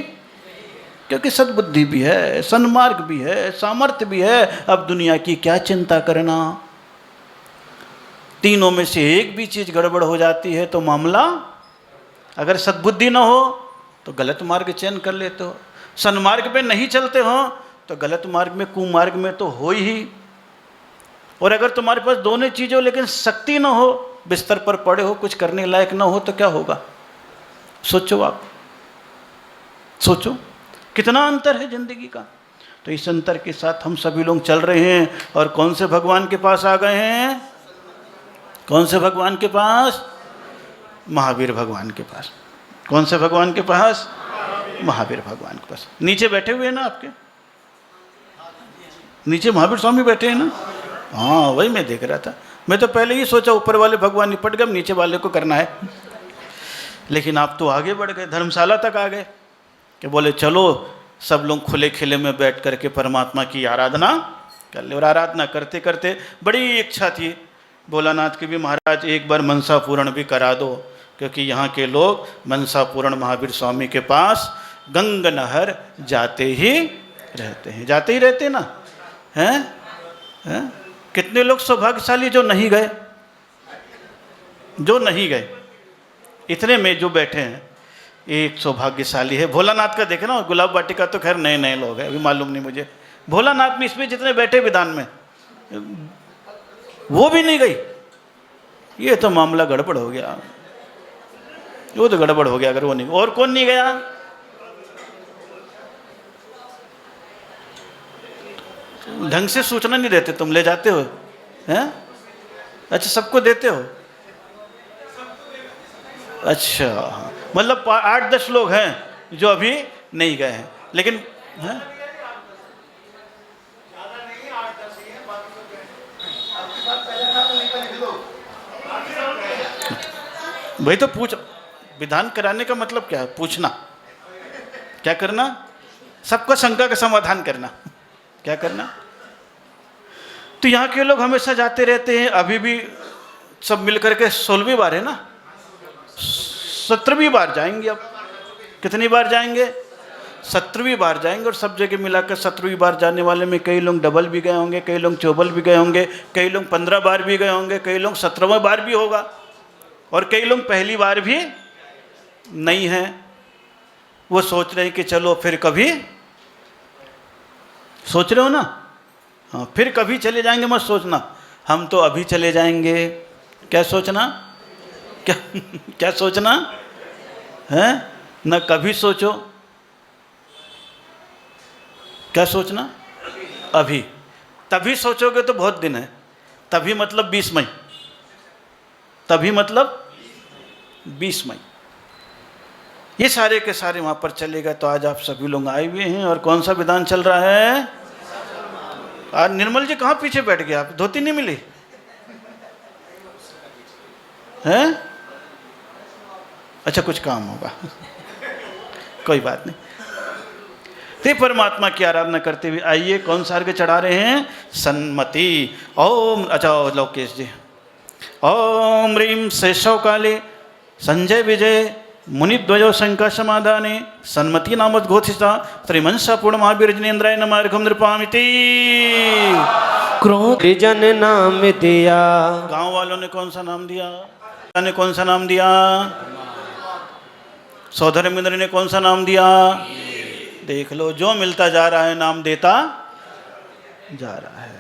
क्योंकि सद्बुद्धि भी है, सन्मार्ग भी है, सामर्थ्य भी है। अब दुनिया की क्या चिंता करना। तीनों में से एक भी चीज गड़बड़ हो जाती है तो मामला, अगर सद्बुद्धि न हो तो गलत मार्ग चयन कर लेते हो, सन्मार्ग पे नहीं चलते हो तो गलत मार्ग में, कुमार्ग में तो हो ही। और अगर तुम्हारे पास दोनों चीज़ें हो लेकिन शक्ति न हो, बिस्तर पर पड़े हो, कुछ करने लायक न हो तो क्या होगा? सोचो आप, सोचो कितना अंतर है जिंदगी का। तो इस अंतर के साथ हम सभी लोग चल रहे हैं और कौन से भगवान के पास आ गए हैं? कौन से भगवान के पास? महावीर भगवान के पास। कौन से भगवान के पास? महावीर भगवान के पास। नीचे बैठे हुए हैं ना आपके, नीचे महावीर स्वामी बैठे हैं ना? हाँ, वही मैं देख रहा था। मैं तो पहले ही सोचा ऊपर वाले भगवान निपट गए, नीचे वाले को करना है। लेकिन आप तो आगे बढ़ गए, धर्मशाला तक आ गए कि बोले चलो सब लोग खुले खिले में बैठ करके परमात्मा की आराधना कर ले। और आराधना करते करते बड़ी इच्छा थी भोलानाथ की भी, महाराज एक बार मनसा पूर्ण भी करा दो, क्योंकि यहाँ के लोग मनसा पूर्ण महावीर स्वामी के पास गंग नहर जाते ही रहते हैं, जाते ही रहते ना हैं? कितने लोग सौभाग्यशाली जो नहीं गए, जो नहीं गए। इतने में जो बैठे हैं एक सौभाग्यशाली है। भोलानाथ का देखे ना, गुलाब वाटिका तो खैर नए नए लोग हैं, अभी मालूम नहीं मुझे। भोलानाथ में इसमें जितने बैठे विधान में, वो भी नहीं गई। ये तो मामला गड़बड़ हो गया, वो तो गड़बड़ हो गया अगर वो नहीं। और कौन नहीं गया? ढंग से सूचना नहीं देते तुम, ले जाते हो हैं? अच्छा, सबको देते हो? अच्छा, मतलब 8-10 लोग हैं जो अभी नहीं गए हैं, लेकिन हैं? भाई तो पूछ, विधान कराने का मतलब क्या है? पूछना। क्या करना? सबका शंका का समाधान करना। क्या करना? तो यहाँ के लोग हमेशा जाते रहते हैं, अभी भी सब मिलकर के 16वीं बार है ना, 17वीं बार जाएंगे। अब कितनी बार जाएंगे? 17वीं बार जाएंगे। और सब जगह मिलाकर 17वीं बार जाने वाले में कई लोग डबल भी गए होंगे, कई लोग चौबल भी गए होंगे, कई लोग 15 बार भी गए होंगे, कई लोग 17वां बार भी होगा, और कई लोग पहली बार भी नहीं हैं। वो सोच रहे हैं कि चलो फिर कभी, सोच रहे हो ना? हाँ, फिर कभी चले जाएंगे, मत सोचना हम तो अभी चले जाएंगे। क्या सोचना? क्या सोचना है? न कभी सोचो। क्या सोचना? अभी। तभी सोचोगे तो बहुत दिन है। तभी मतलब 20 मई। तभी मतलब 20 मई। ये सारे के सारे वहाँ पर चलेगा। तो आज आप सभी लोग आए हुए हैं और कौन सा विधान चल रहा है? आज निर्मल जी कहाँ पीछे बैठ गए आप? धोती नहीं मिली है? अच्छा, कुछ काम होगा कोई बात नहीं। ते परमात्मा की आराधना करते हुए आइए, कौन सा अर्घ्य चढ़ा रहे हैं? सन्मति। ओम, अच्छा लोकेश जी, ओम ह्रीं शेषव काले संजय विजय मुनिद्वयो शंका समाधाने सन्मति नामोद्घोषिता श्रीमंसा पूर्ण महावीर जिनेन्द्राय नमः अर्घ्यं नृपामिति। क्रोध जन नाम दिया। गांव वालों ने कौन सा नाम दिया? ने कौन सा नाम दिया? सौधर्मेंद्र ने कौन सा नाम दिया? देख लो, जो मिलता जा रहा है नाम देता जा रहा है।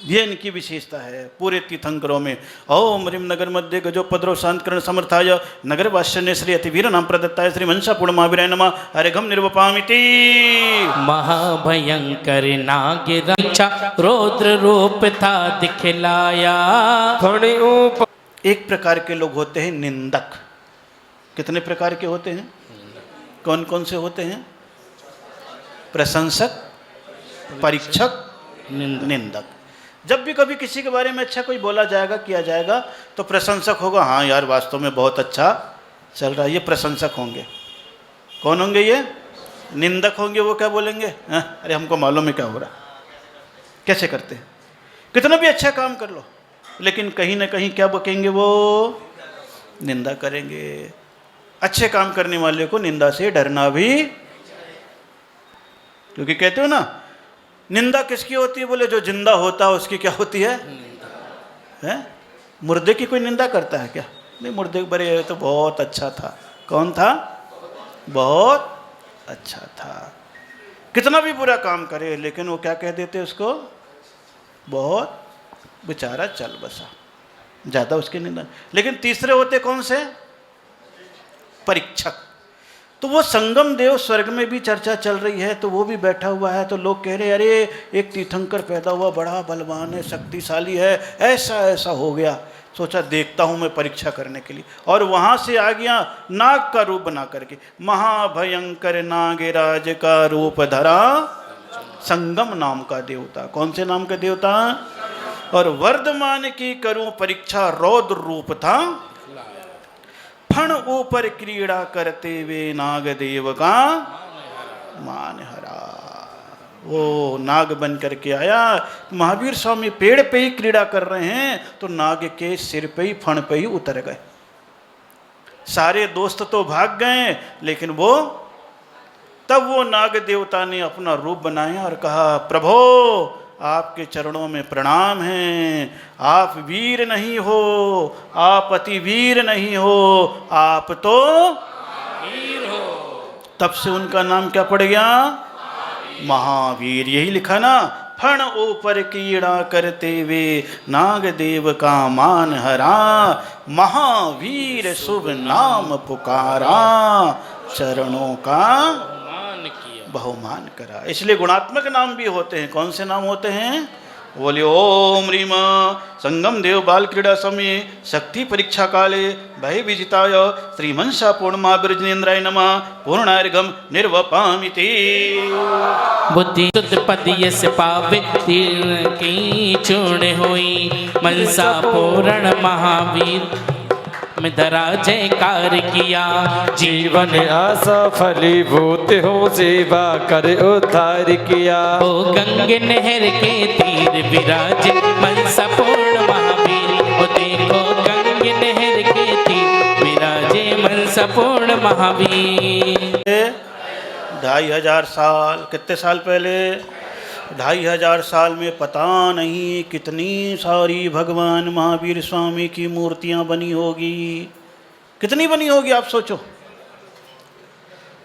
ये इनकी विशेषता है पूरे तीर्थंकरों में। ओम ह्रीं नगर मध्य गजो पद्रो शांतकरण समर्थाय नगर वास्य श्री अतिवीर नाम प्रदत्ताय श्री मनसा पूर्ण महावीराय नमः अर्घ्यं निर्वपामिति। महाभयंकर नागिरक्षा रौद्र रूप था दिखलाया। थोड़े ऊपर एक प्रकार के लोग होते हैं निंदक। कितने प्रकार के होते हैं? कौन कौन से होते हैं? प्रशंसक, परीक्षक, निंदक। जब भी कभी किसी के बारे में अच्छा कोई बोला जाएगा, किया जाएगा, तो प्रशंसक होगा, हाँ यार वास्तव में बहुत अच्छा चल रहा है, ये प्रशंसक होंगे। कौन होंगे ये? निंदक होंगे। वो क्या बोलेंगे? अरे हमको मालूम है क्या हो रहा, कैसे करते हैं। कितना भी अच्छा काम कर लो, लेकिन कहीं ना कहीं क्या बकेंगे? वो निंदा करेंगे। अच्छे काम करने वाले को निंदा से डरना भी, क्योंकि कहते हो ना, निंदा किसकी होती है? बोले जो जिंदा होता है उसकी क्या होती है? हैं? मुर्दे की कोई निंदा करता है क्या? नहीं, मुर्दे के बड़े तो बहुत अच्छा था। कौन था? बहुत अच्छा था। कितना भी बुरा काम करे, लेकिन वो क्या कह देते उसको? बहुत बेचारा चल बसा, ज़्यादा उसकी निंदा। लेकिन तीसरे होते कौन से? परीक्षक। तो वो संगम देव स्वर्ग में भी चर्चा चल रही है, तो वो भी बैठा हुआ है। तो लोग कह रहे अरे एक तीर्थंकर पैदा हुआ, बड़ा बलवान है, शक्तिशाली है, ऐसा ऐसा हो गया। सोचा देखता हूँ मैं परीक्षा करने के लिए, और वहाँ से आ गया नाग का रूप बना करके। महाभयंकर नागराज का रूप धरा संगम नाम का देवता। कौन से नाम का देवता? और वर्धमान की करूं परीक्षा, रौद्र रूप था। फण ऊपर क्रीड़ा करते वे नागदेव का मान हरा। वो नाग बन करके आया। महावीर स्वामी पेड़ पे ही क्रीड़ा कर रहे हैं, तो नाग के सिर पे ही, फण पे ही उतर गए। सारे दोस्त तो भाग गए, लेकिन तब वो नाग देवता ने अपना रूप बनाया और कहा, प्रभो आपके चरणों में प्रणाम है। आप वीर नहीं हो, आप अति वीर नहीं हो, आप तो वीर हो। तब से उनका नाम क्या पड़ गया? महावीर। यही लिखा ना, फण ऊपर कीड़ा करते वे नागदेव का मान हरा, महावीर शुभ नाम पुकारा, चरणों का बहुमान करा। इसलिए गुणात्मक नाम भी होते हैं। कौन से नाम होते हैं? बोले ओम ह्रीम संगम देव बाल क्रीड़ा समय शक्ति परीक्षा काले भय विजिताय श्रीमंसा पूर्णमाभिर्जनेन्द्राय नमः पूर्णार्घम निर्वपामिति। बुद्धि शुद्ध पद यस पावे तीर्ण की चूर्ण होई, मनसा पूर्ण महावीर में धरा जयकार किया। जीवन असफलीभूत हो सेवा कर उद्धार किया। ओ गंगे नहर के तीर विराज मनसा पूर्ण महावीर। ओ देखो गंगे नहर के तीर विराजे मनसा पूर्ण महावीर। 2500 साल, कितने साल पहले? 2500 साल में पता नहीं कितनी सारी भगवान महावीर स्वामी की मूर्तियां बनी होगी। कितनी बनी होगी आप सोचो।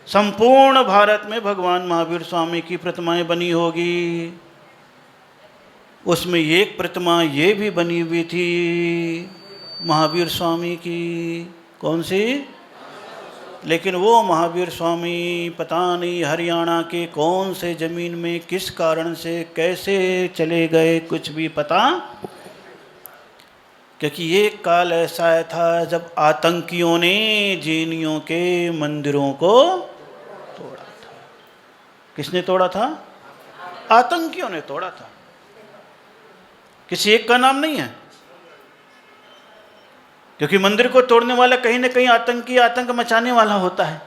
संपूर्ण भारत में भगवान महावीर स्वामी की प्रतिमाएं बनी होगी। उसमें एक प्रतिमा ये भी बनी हुई थी महावीर स्वामी की। कौन सी? लेकिन वो महावीर स्वामी पता नहीं हरियाणा के कौन से ज़मीन में किस कारण से कैसे चले गए, कुछ भी पता। क्योंकि ये काल ऐसा था जब आतंकियों ने जैनियों के मंदिरों को तोड़ा था। किसने तोड़ा था? आतंकियों ने तोड़ा था। किसी एक का नाम नहीं है, क्योंकि मंदिर को तोड़ने वाला कहीं ना कहीं आतंकी, आतंक मचाने वाला होता है।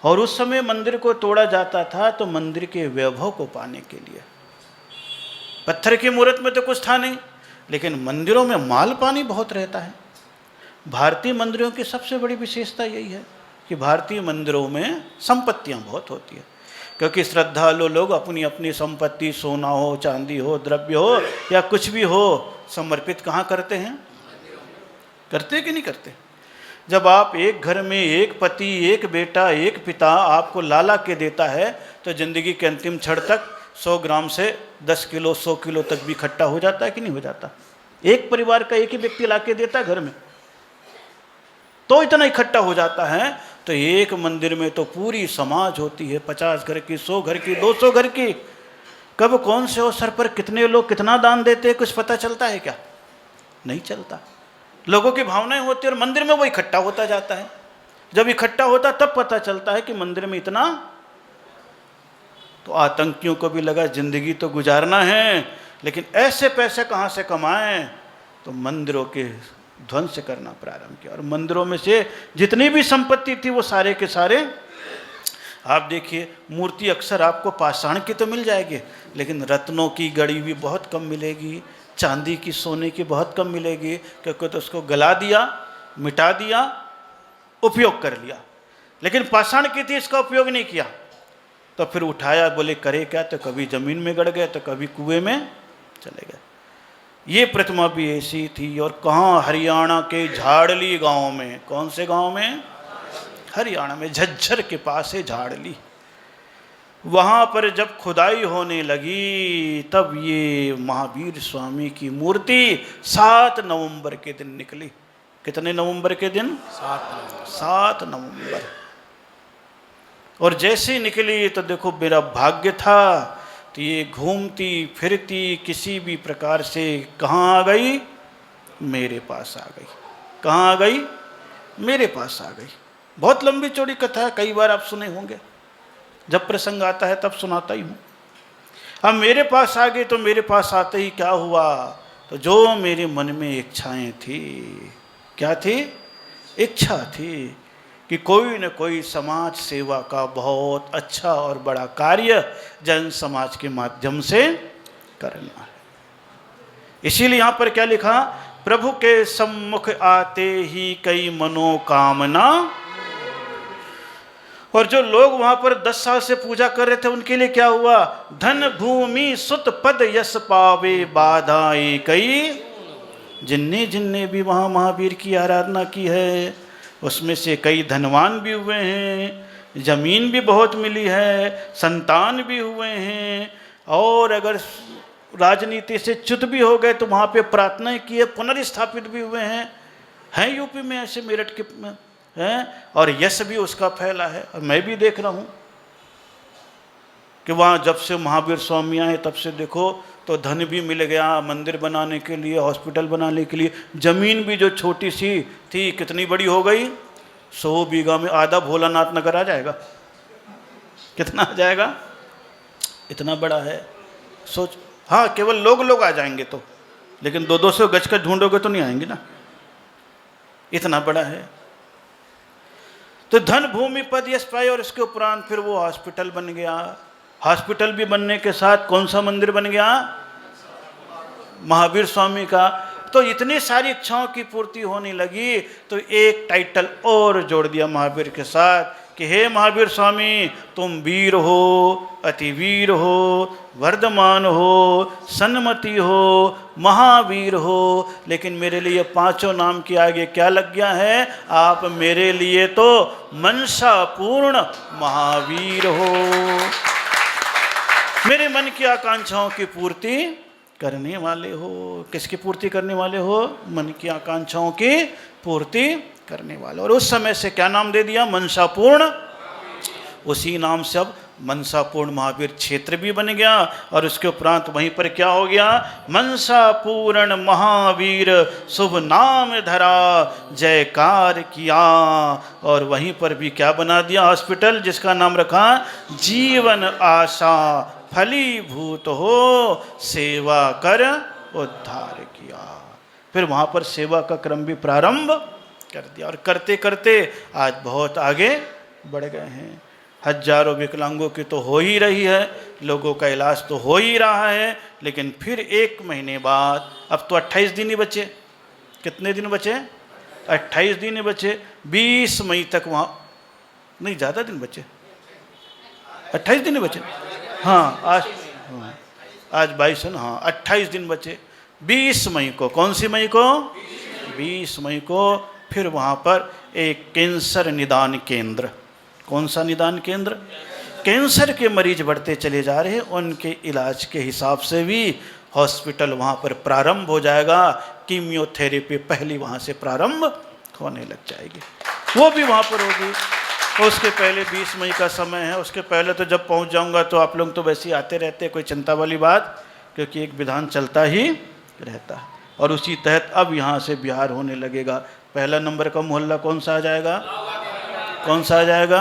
और उस समय मंदिर को तोड़ा जाता था तो मंदिर के वैभव को पाने के लिए। पत्थर की मूर्त में तो कुछ था नहीं, लेकिन मंदिरों में माल पानी बहुत रहता है। भारतीय मंदिरों की सबसे बड़ी विशेषता यही है कि भारतीय मंदिरों में संपत्तियां बहुत होती है। क्योंकि श्रद्धालु लोग अपनी अपनी संपत्ति, सोना हो, चांदी हो, द्रव्य हो या कुछ भी हो, समर्पित कहाँ करते हैं? करते कि नहीं करते? जब आप एक घर में एक पति, एक बेटा, एक पिता आपको लाला के देता है, तो ज़िंदगी के अंतिम क्षण तक 100 ग्राम से 10 किलो, 100 किलो तक भी इकट्ठा हो जाता है कि नहीं हो जाता? एक परिवार का एक ही व्यक्ति ला के देता है घर में, तो इतना इकट्ठा हो जाता है। तो एक मंदिर में तो पूरी समाज होती है, 50 घर की, 100 घर की, 200 घर की। कब कौन से अवसर पर कितने लोग कितना दान देते हैं कुछ पता चलता है क्या? नहीं चलता। लोगों की भावनाएं होती है और मंदिर में वो इकट्ठा होता जाता है। जब इकट्ठा होता तब पता चलता है कि मंदिर में इतना। तो आतंकियों को भी लगा जिंदगी तो गुजारना है, लेकिन ऐसे पैसे कहाँ से कमाएं, तो मंदिरों के ध्वंस करना प्रारंभ किया। और मंदिरों में से जितनी भी संपत्ति थी वो सारे के सारे, आप देखिए मूर्ति अक्सर आपको पाषाण की तो मिल जाएगी, लेकिन रत्नों की गढ़ी हुई बहुत कम मिलेगी, चांदी की, सोने की बहुत कम मिलेगी, क्योंकि तो उसको गला दिया, मिटा दिया, उपयोग कर लिया। लेकिन पाषाण की थी, इसका उपयोग नहीं किया, तो फिर उठाया, बोले करे क्या, तो कभी ज़मीन में गड़ गए तो कभी कुएं में चले गए। ये प्रतिमा भी ऐसी थी। और कहाँ? हरियाणा के झाड़ली गांव में। कौन से गांव में? हरियाणा में झज्जर के पास है झाड़ली। वहाँ पर जब खुदाई होने लगी तब ये महावीर स्वामी की मूर्ति 7 नवंबर के दिन निकली। कितने नवंबर के दिन? 7 नवंबर। और जैसे ही निकली तो देखो मेरा भाग्य था, तो ये घूमती फिरती किसी भी प्रकार से कहाँ आ गई, मेरे पास आ गई। कहाँ आ गई, मेरे पास आ गई। बहुत लंबी चौड़ी कथा है, कई बार आप सुने होंगे, जब प्रसंग आता है तब सुनाता ही हूँ। अब मेरे पास आ गई, तो मेरे पास आते ही क्या हुआ, तो जो मेरे मन में इच्छाएं थी, क्या थी, इच्छा थी कि कोई न कोई समाज सेवा का बहुत अच्छा और बड़ा कार्य जन समाज के माध्यम से करना है। इसीलिए यहाँ पर क्या लिखा, प्रभु के सम्मुख आते ही कई मनोकामना। और जो लोग वहां पर 10 साल से पूजा कर रहे थे, उनके लिए क्या हुआ, धन भूमि सुत पद यश पावे बाधाएं कई। जिनने जिनने भी वहां महावीर की आराधना की है, उसमें से कई धनवान भी हुए हैं, जमीन भी बहुत मिली है, संतान भी हुए हैं, और अगर राजनीति से च्युत भी हो गए तो वहाँ पे प्रार्थनाएं की है, पुनर्स्थापित भी हुए हैं यूपी में ऐसे, मेरठ के में हैं, और यश भी उसका फैला है। और मैं भी देख रहा हूँ कि वहाँ जब से महावीर स्वामी आए तब से देखो तो धन भी मिल गया, मंदिर बनाने के लिए, हॉस्पिटल बनाने के लिए। जमीन भी जो छोटी सी थी कितनी बड़ी हो गई, 100 बीघा में आधा भोलानाथ नगर आ जाएगा। कितना आ जाएगा, इतना बड़ा है, सोच। हाँ, केवल लोग आ जाएंगे तो, लेकिन 200 गज का ढूंढोगे तो नहीं आएंगे ना, इतना बड़ा है। तो धन भूमि पद यश पाए, और इसके उपरांत फिर वो हॉस्पिटल बन गया। हॉस्पिटल भी बनने के साथ कौन सा मंदिर बन गया, महावीर स्वामी का। तो इतनी सारी इच्छाओं की पूर्ति होने लगी, तो एक टाइटल और जोड़ दिया महावीर के साथ कि हे महावीर स्वामी, तुम वीर हो, अतिवीर हो, वर्धमान हो, सन्मति हो, महावीर हो, लेकिन मेरे लिए 5 नाम के आगे क्या लग गया है, आप मेरे लिए तो मनसा पूर्ण महावीर हो। मेरे मन की आकांक्षाओं की पूर्ति करने वाले हो। किसकी पूर्ति करने वाले हो, मन की आकांक्षाओं की पूर्ति करने वाले। और उस समय से क्या नाम दे दिया, मनसापूर्ण। उसी नाम से अब मनसापूर्ण महावीर क्षेत्र भी बन गया। और उसके उपरांत वहीं पर क्या हो गया, मनसापूर्ण महावीर शुभ नाम धरा, जयकार किया। और वहीं पर भी क्या बना दिया, हॉस्पिटल, जिसका नाम रखा जीवन आशा फलीभूत हो, सेवा कर उद्धार किया। फिर वहाँ पर सेवा का क्रम भी प्रारंभ कर दिया। और करते करते आज बहुत आगे बढ़ गए हैं। हजारों विकलांगों की तो हो ही रही है, लोगों का इलाज तो हो ही रहा है, लेकिन फिर 1 महीने बाद, अब तो 28 दिन ही बचे। कितने दिन बचे, 28 दिन ही बचे। 20 मई तक वहाँ, नहीं ज़्यादा दिन बचे, 28 दिन ही बचे। हाँ, आज 22 है ना, हाँ 28 दिन बचे। 20 मई को, कौन सी मई को, 20 मई को फिर वहाँ पर एक कैंसर निदान केंद्र। कौन सा निदान केंद्र, कैंसर के मरीज बढ़ते चले जा रहे हैं, उनके इलाज के हिसाब से भी हॉस्पिटल वहाँ पर प्रारंभ हो जाएगा। कीमियोथेरेपी पहली वहाँ से प्रारंभ होने लग जाएगी, वो भी वहाँ पर होगी। उसके पहले 20 मई का समय है, उसके पहले तो जब पहुँच जाऊँगा तो आप लोग तो वैसे ही आते रहते, कोई चिंता वाली बात, क्योंकि एक विधान चलता ही रहता है। और उसी तहत अब यहाँ से बिहार होने लगेगा। पहला नंबर का मोहल्ला कौन सा आ जाएगा, कौन सा आ जाएगा,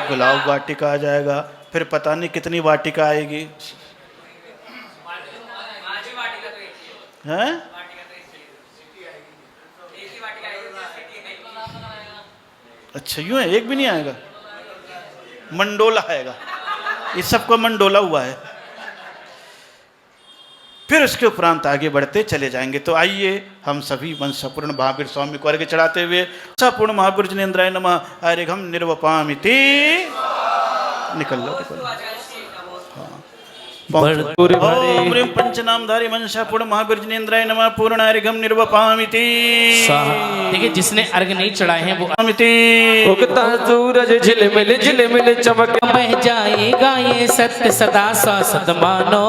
गुलाब वाटिका आ जाएगा। फिर पता नहीं कितनी वाटिका आएगी, हैं? अच्छा यूँ है, एक भी नहीं आएगा, मंडोला आएगा। इस सबका मंडोला हुआ है। फिर उसके उपरांत आगे बढ़ते चले जाएंगे। तो आइए हम सभी मनसापूर्ण महावीर स्वामी को अर्घ्य चढ़ाते हुए, मनसापूर्ण महावीर जिनेन्द्राय नमः अर्घ्यं निर्वपामिति, निकल लो। हाँ, भरपूर भरे ओम ह्रीं पंचनामधारी मनसापूर्ण महावीर्जनेन्द्राय नमः पूर्णार्घ्यं निर्वपामिति स्वाहा। देखिए जिसने अर्घ नहीं चढ़ाए हैं वो उगता सूरज झिलमिल चमक बह जाएगा ये सत्य सदा शाश्वत मानो,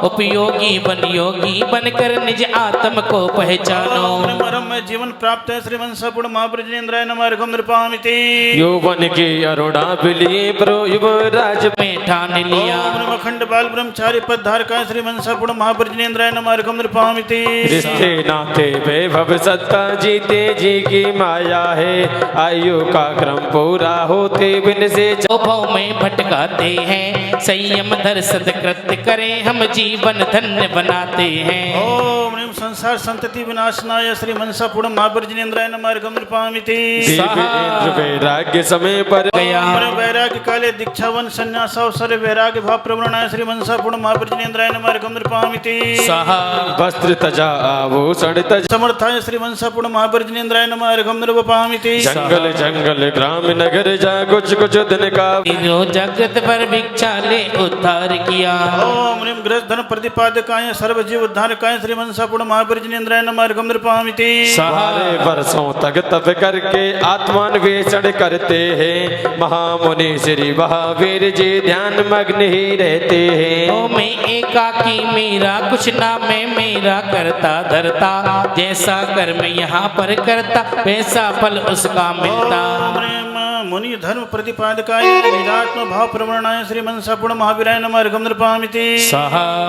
उपयोगी बन योगी बनकर निज आत्म को पहचानो। परम जीवन प्राप्त है श्री मनसापूर्ण महावीर्जनेन्द्राय नमः अर्घ्यं निर्वपामिति यौवन के अरुणा बिलिए प्रो युवराज में ठान लिया ओम अखंड बाल ब्रह्मचारी पद धारका श्री मनसापूर्ण महावीर्जनेन्द्राय नमः अर्घ्यं निर्वपामिति रिश्ते नाते वैभव सत्ता जीते जी की माया है, आयु का क्रम पूरा होते बिन से भव में भटकाते हैं, संयम धर सत्कृत्य करें हम जीवन धन्य बनाते हैं। ओम ह्रीं संसार संतति विनाशनाय श्री मनसापूर्ण महावीर्जनेन्द्राय नमः अर्घ्यं निर्वपामिति इंद्र वैराग्य समय पर गया वैराग्य काले दीक्षावन संन्यासावसर वैराग्य भाव प्रवृणाय श्री मनसापूर्ण महावीर्जनेन्द्राय नमः अर्घ्यं निर्वपामिति स्वाहा। वस्त्र तजा आभूषण तज समर्थाय श्री मनसापूर्ण महावीर्जनेन्द्राय नमः अर्घ्यं निर्वपामिति जंगल जंगल ग्राम नगर जा कुछ दिन का तीनों जगत पर भिक्षा ले उद्धार किया। ओम ह्रीं गृहस्थ धन प्रतिपादकाय सर्वजीव उद्धारकाय श्री मनसापूर्ण महावीर्जनेन्द्राय नमः अर्घ्यं निर्वपामिति सारे वर्षों तक तप करके आत्मान्वेषण करते हैं, महामुनि श्री महावीर जी ध्यान मग्न ही रहते हैं। ओ मैं एकाकी मेरा कुछ ना मैं मेरा करता धरता, जैसा कर्म यहाँ पर करता वैसा फल उसका मिलता। ओम ह्रीं मुनि धर्म प्रतिपादकाय निरात्म भाव प्रवृणाय श्री मनसापूर्ण महावीराय नमः अर्घ्यं निर्वपामिति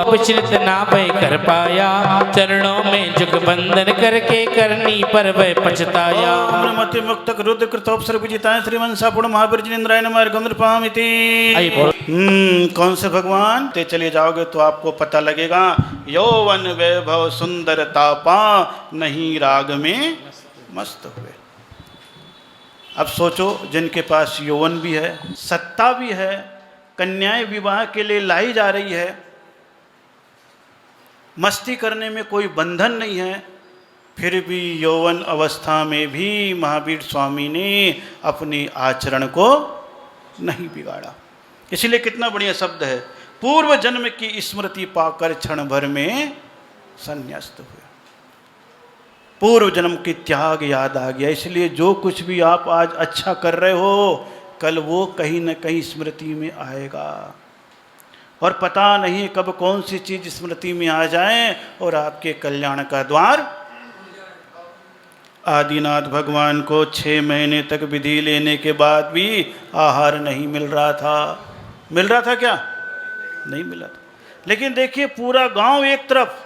विचलित ना भय कर पाया, चरणों में जुग बंधन करके करनी पर वह पछताया। ओम मति मुक्तक रुद्र कृतोपसर विजिताय श्री मनसापूर्ण महावीर्जनेन्द्राय नमः अर्घ्यं निर्वपामिति कौन से भगवान ते चले जाओगे तो आपको पता लगेगा। यौवन वैभव सुंदरता पा नहीं राग में मस्त हुए। अब सोचो जिनके पास यौवन भी है, सत्ता भी है, कन्याएं विवाह के लिए लाई जा रही है, मस्ती करने में कोई बंधन नहीं है, फिर भी यौवन अवस्था में भी महावीर स्वामी ने अपने आचरण को नहीं बिगाड़ा। इसलिए कितना बढ़िया शब्द है, पूर्व जन्म की स्मृति पाकर क्षण भर में संन्यास्त हुए। पूर्व जन्म की त्याग याद आ गया। इसलिए जो कुछ भी आप आज अच्छा कर रहे हो कल वो कहीं न कहीं स्मृति में आएगा, और पता नहीं कब कौन सी चीज स्मृति में आ जाए और आपके कल्याण का द्वार। आदिनाथ भगवान को 6 महीने तक विधि लेने के बाद भी आहार नहीं मिल रहा था। मिल रहा था क्या? नहीं मिला था। लेकिन देखिए पूरा गांव एक तरफ,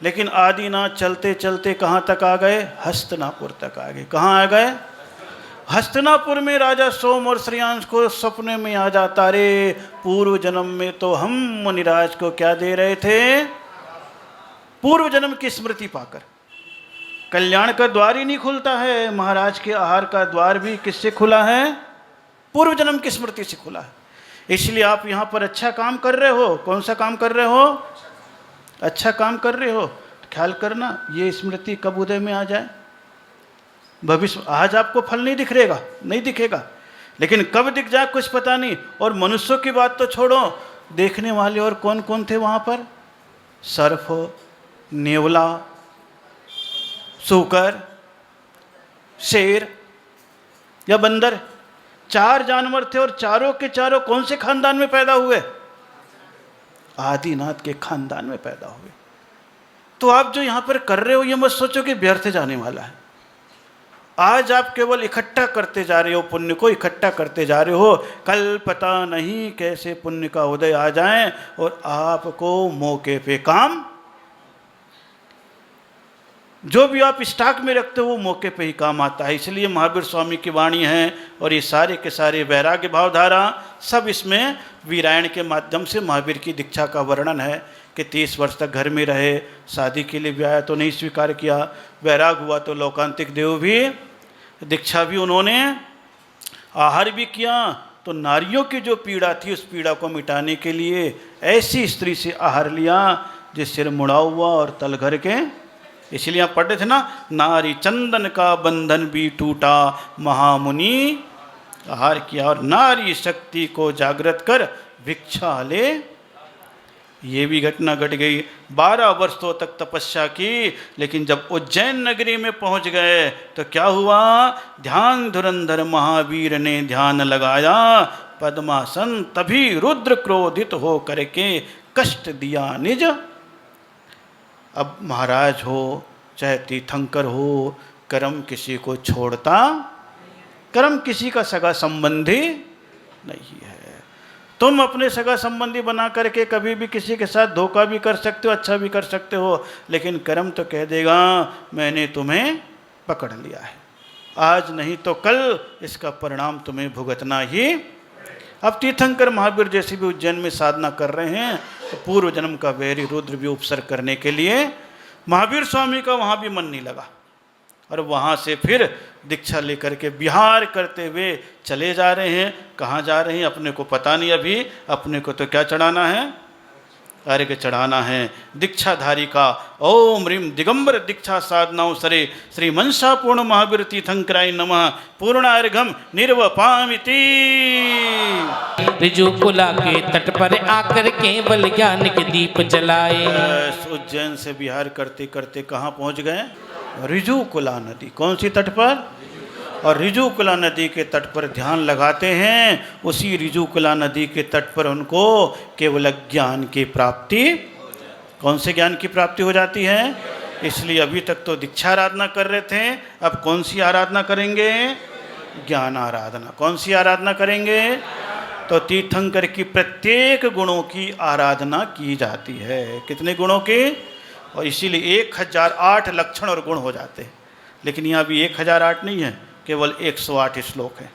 लेकिन आदिनाथ चलते चलते कहाँ तक आ गए? हस्तिनापुर तक आ गए। कहाँ आ गए? हस्तिनापुर में राजा सोम और श्रेयांश को सपने में आ जाता, रे पूर्व जन्म में तो हम मुनिराज को क्या दे रहे थे? पूर्व जन्म की स्मृति पाकर। कल्याण का द्वार ही नहीं खुलता है, महाराज के आहार का द्वार भी किससे खुला है? पूर्व जन्म की स्मृति से खुला है। इसलिए आप यहाँ पर अच्छा काम कर रहे हो। कौन सा काम कर रहे हो? अच्छा काम कर रहे हो, ख्याल करना ये स्मृति कब उदय में आ जाए। भविष्य आज आपको फल नहीं दिखेगा, नहीं दिखेगा, लेकिन कब दिख जाए कुछ पता नहीं। और मनुष्यों की बात तो छोड़ो, देखने वाले और कौन कौन थे वहाँ पर? सर्प, नेवला, सूकर, शेर या बंदर, 4 जानवर थे और चारों के चारों कौन से खानदान में पैदा हुए? आदिनाथ के खानदान में पैदा हुए। तो आप जो यहाँ पर कर रहे हो ये मत सोचो कि व्यर्थ जाने वाला है। आज आप केवल इकट्ठा करते जा रहे हो, पुण्य को इकट्ठा करते जा रहे हो। कल पता नहीं कैसे पुण्य का उदय आ जाए और आपको मौके पे काम, जो भी आप स्टॉक में रखते हो वो मौके पे ही काम आता है। इसलिए महावीर स्वामी की वाणी है और ये सारे के सारे वैराग्य भावधारा सब इसमें वीरायण के माध्यम से महावीर की दीक्षा का वर्णन है कि 30 वर्ष तक घर में रहे, शादी के लिए भी आया तो नहीं स्वीकार किया, वैराग हुआ तो लोकांतिक देव भी, दीक्षा भी उन्होंने, आहार भी किया। तो नारियों की जो पीड़ा थी उस पीड़ा को मिटाने के लिए ऐसी स्त्री से आहार लिया जिस सिर मुड़ा हुआ और तल घर के। इसलिए आप पढ़ते थे ना, नारी चंदन का बंधन भी टूटा, महामुनि आहार किया और नारी शक्ति को जागृत कर भिक्षा ले ये भी घटना घट गई। 12 वर्षों तक तपस्या की, लेकिन जब उज्जैन नगरी में पहुंच गए तो क्या हुआ? ध्यान धुरंधर महावीर ने ध्यान लगाया पद्मासन, तभी रुद्र क्रोधित हो करके कष्ट दिया निज। अब महाराज हो चाहे तीर्थंकर हो, कर्म किसी को छोड़ता, कर्म किसी का सगा संबंधी नहीं है। तुम अपने सगा संबंधी बना करके कभी भी किसी के साथ धोखा भी कर सकते हो, अच्छा भी कर सकते हो, लेकिन कर्म तो कह देगा मैंने तुम्हें पकड़ लिया है, आज नहीं तो कल इसका परिणाम तुम्हें भुगतना ही। अब तीर्थंकर महावीर जैसे भी उज्जैन में साधना कर रहे हैं, तो पूर्व जन्म का वैरी रुद्र भी उपसर्ग करने के लिए महावीर स्वामी का वहाँ भी मन नहीं लगा, और वहाँ से फिर दीक्षा लेकर के विहार करते हुए चले जा रहे हैं। कहाँ जा रहे हैं अपने को पता नहीं अभी। अपने को तो क्या चढ़ाना है? अर्घ्य चढ़ाना है दीक्षाधारी का। ओम ह्रीम दिगंबर दीक्षा साधनाओं सरे श्री मनसा पूर्ण महावीर तीर्थंकराय नमः पूर्णार्घम निर्वपामिति। ऋजुकुला के तट पर आकर केवल ज्ञान के दीप जलाए। उज्जैन से विहार करते करते कहाँ पहुँच गए? ऋजुकुला नदी। कौन सी तट पर? और ऋजुकुला नदी के तट पर ध्यान लगाते हैं। उसी ऋजुकुला नदी के तट पर उनको केवल ज्ञान की प्राप्ति, कौन से ज्ञान की प्राप्ति हो जाती है? इसलिए अभी तक तो दीक्षा आराधना कर रहे थे, अब कौन सी आराधना करेंगे? ज्ञान आराधना। कौन सी आराधना करेंगे? तो तीर्थंकर की प्रत्येक गुणों की आराधना की जाती है। कितने गुणों की? और इसीलिए 1008 लक्षण और गुण हो जाते हैं। लेकिन यहाँ भी 1008 नहीं है, केवल 108 श्लोक हैं।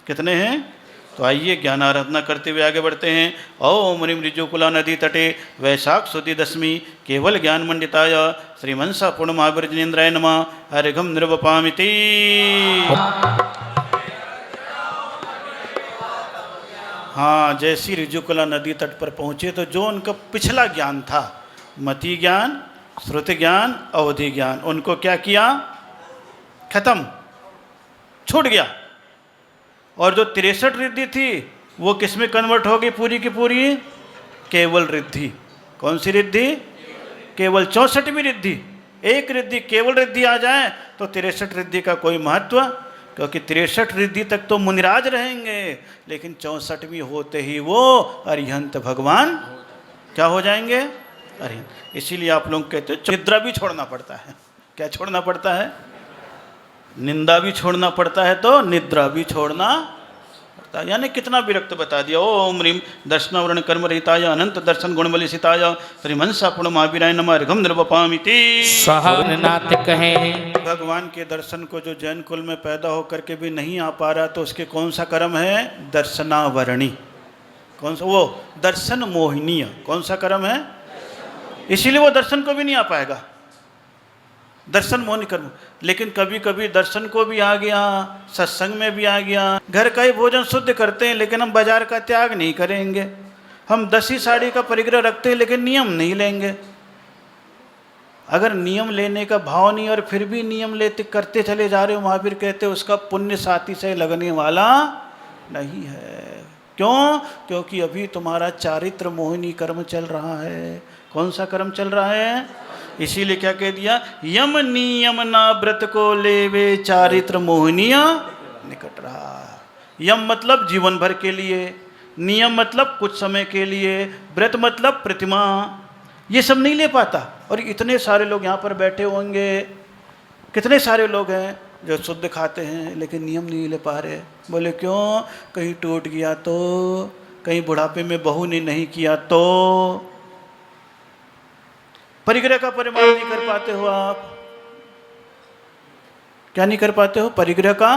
कितने हैं? तो आइए ज्ञान आराधना करते हुए आगे बढ़ते हैं। ओम ह्रीम ऋजुकुला नदी तटे वैशाख सुदी दशमी केवल ज्ञान मंडिताय श्री मनसा पूर्ण महावीर जिनेन्द्राय नमः अर्घम निर्वपामिति। हाँ, जैसी ऋजुकुला नदी तट पर पहुँचे तो जो उनका पिछला ज्ञान था, मति ज्ञान, श्रुति ज्ञान, अवधि ज्ञान, उनको क्या किया? खत्म, छूट गया। और जो 63 रिद्धि थी वो किस में कन्वर्ट हो गई? पूरी की पूरी केवल रिद्धि। कौन सी रिद्धि? केवल 64वीं रिद्धि। एक रिद्धि केवल रिद्धि आ जाए तो 63 रिद्धि का कोई महत्व, क्योंकि 63 रिद्धि तक तो मुनिराज रहेंगे, लेकिन 64वीं होते ही वो अरिहंत भगवान क्या हो जाएंगे? अरिहंत। इसीलिए आप लोग कहते हैं निद्रा भी छोड़ना पड़ता है। क्या छोड़ना पड़ता है? निंदा भी छोड़ना पड़ता है, तो निद्रा भी छोड़ना पड़ता है। यानी कितना विरक्त बता दिया। ओम ह्रीम दर्शनावरण कर्म रहिताय अनंत दर्शन गुणबली सिताय श्री मनसा पूर्ण महावीराय नमः अर्घम निर्वपामिति। नाथ कहे भगवान के दर्शन को जो जैन कुल में पैदा होकर के भी नहीं आ पा रहा, तो उसके कौन सा कर्म है? दर्शनावरणी। कौन सा? वो दर्शन मोहिनीय। कौन सा कर्म है? इसीलिए वो दर्शन को भी नहीं आ पाएगा, दर्शन मोहिनी कर्म। लेकिन कभी कभी दर्शन को भी आ गया, सत्संग में भी आ गया। घर का ही भोजन शुद्ध करते हैं, लेकिन हम बाजार का त्याग नहीं करेंगे। हम 10 साड़ी का परिग्रह रखते हैं, लेकिन नियम नहीं लेंगे। अगर नियम लेने का भाव नहीं और फिर भी नियम लेते करते चले जा रहे हो, महावीर कहते उसका पुण्य साथी से लगने वाला नहीं है। क्यों? क्योंकि अभी तुम्हारा चारित्र मोहिनी कर्म चल रहा है। कौन सा कर्म चल रहा है? इसीलिए क्या कह दिया? यम नियम ना व्रत को लेवे चारित्र मोहिनिया निकट रहा। यम मतलब जीवन भर के लिए, नियम मतलब कुछ समय के लिए, व्रत मतलब प्रतिमा। ये सब नहीं ले पाता। और इतने सारे लोग यहाँ पर बैठे होंगे, कितने सारे लोग हैं जो शुद्ध खाते हैं लेकिन नियम नहीं ले पा रहे। बोले क्यों? कहीं टूट गया तो, कहीं बुढ़ापे में बहू ने नहीं किया तो। परिग्रह का परिमाण नहीं कर पाते हो आप। क्या नहीं कर पाते हो? परिग्रह का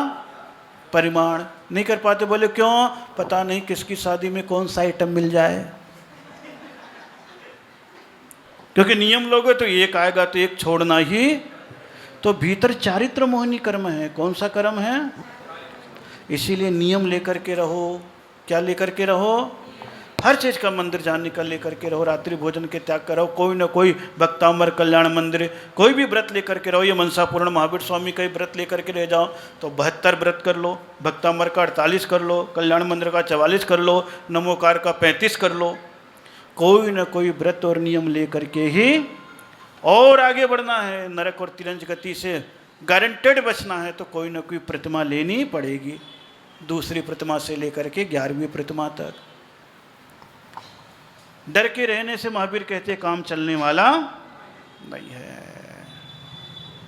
परिमाण नहीं कर पाते। बोले क्यों? पता नहीं किसकी शादी में कौन सा आइटम मिल जाए। क्योंकि नियम लोगे तो एक आएगा तो एक छोड़ना ही। तो भीतर चारित्र मोहिनी कर्म है। कौन सा कर्म है? इसीलिए नियम लेकर के रहो। क्या लेकर के रहो? हर चीज़ का मंदिर जाने का लेकर के रहो। रात्रि भोजन के त्याग करो। कोई ना कोई भक्तामर कल्याण मंदिर, कोई भी व्रत लेकर के रहो। ये मनसा पूर्ण महावीर स्वामी का ही व्रत लेकर के रह जाओ तो 72 व्रत कर लो, भक्तामर का 48 कर लो, कल्याण मंदिर का 44 कर लो, नमोकार का 35 कर लो। कोई न कोई व्रत और नियम लेकर के ही और आगे बढ़ना है, नरक और तिरंज गति से गारंटेड बचना है, तो कोई न कोई प्रतिमा लेनी पड़ेगी, दूसरी प्रतिमा से लेकर के 11वीं प्रतिमा तक। डर के रहने से महावीर कहते काम चलने वाला नहीं है।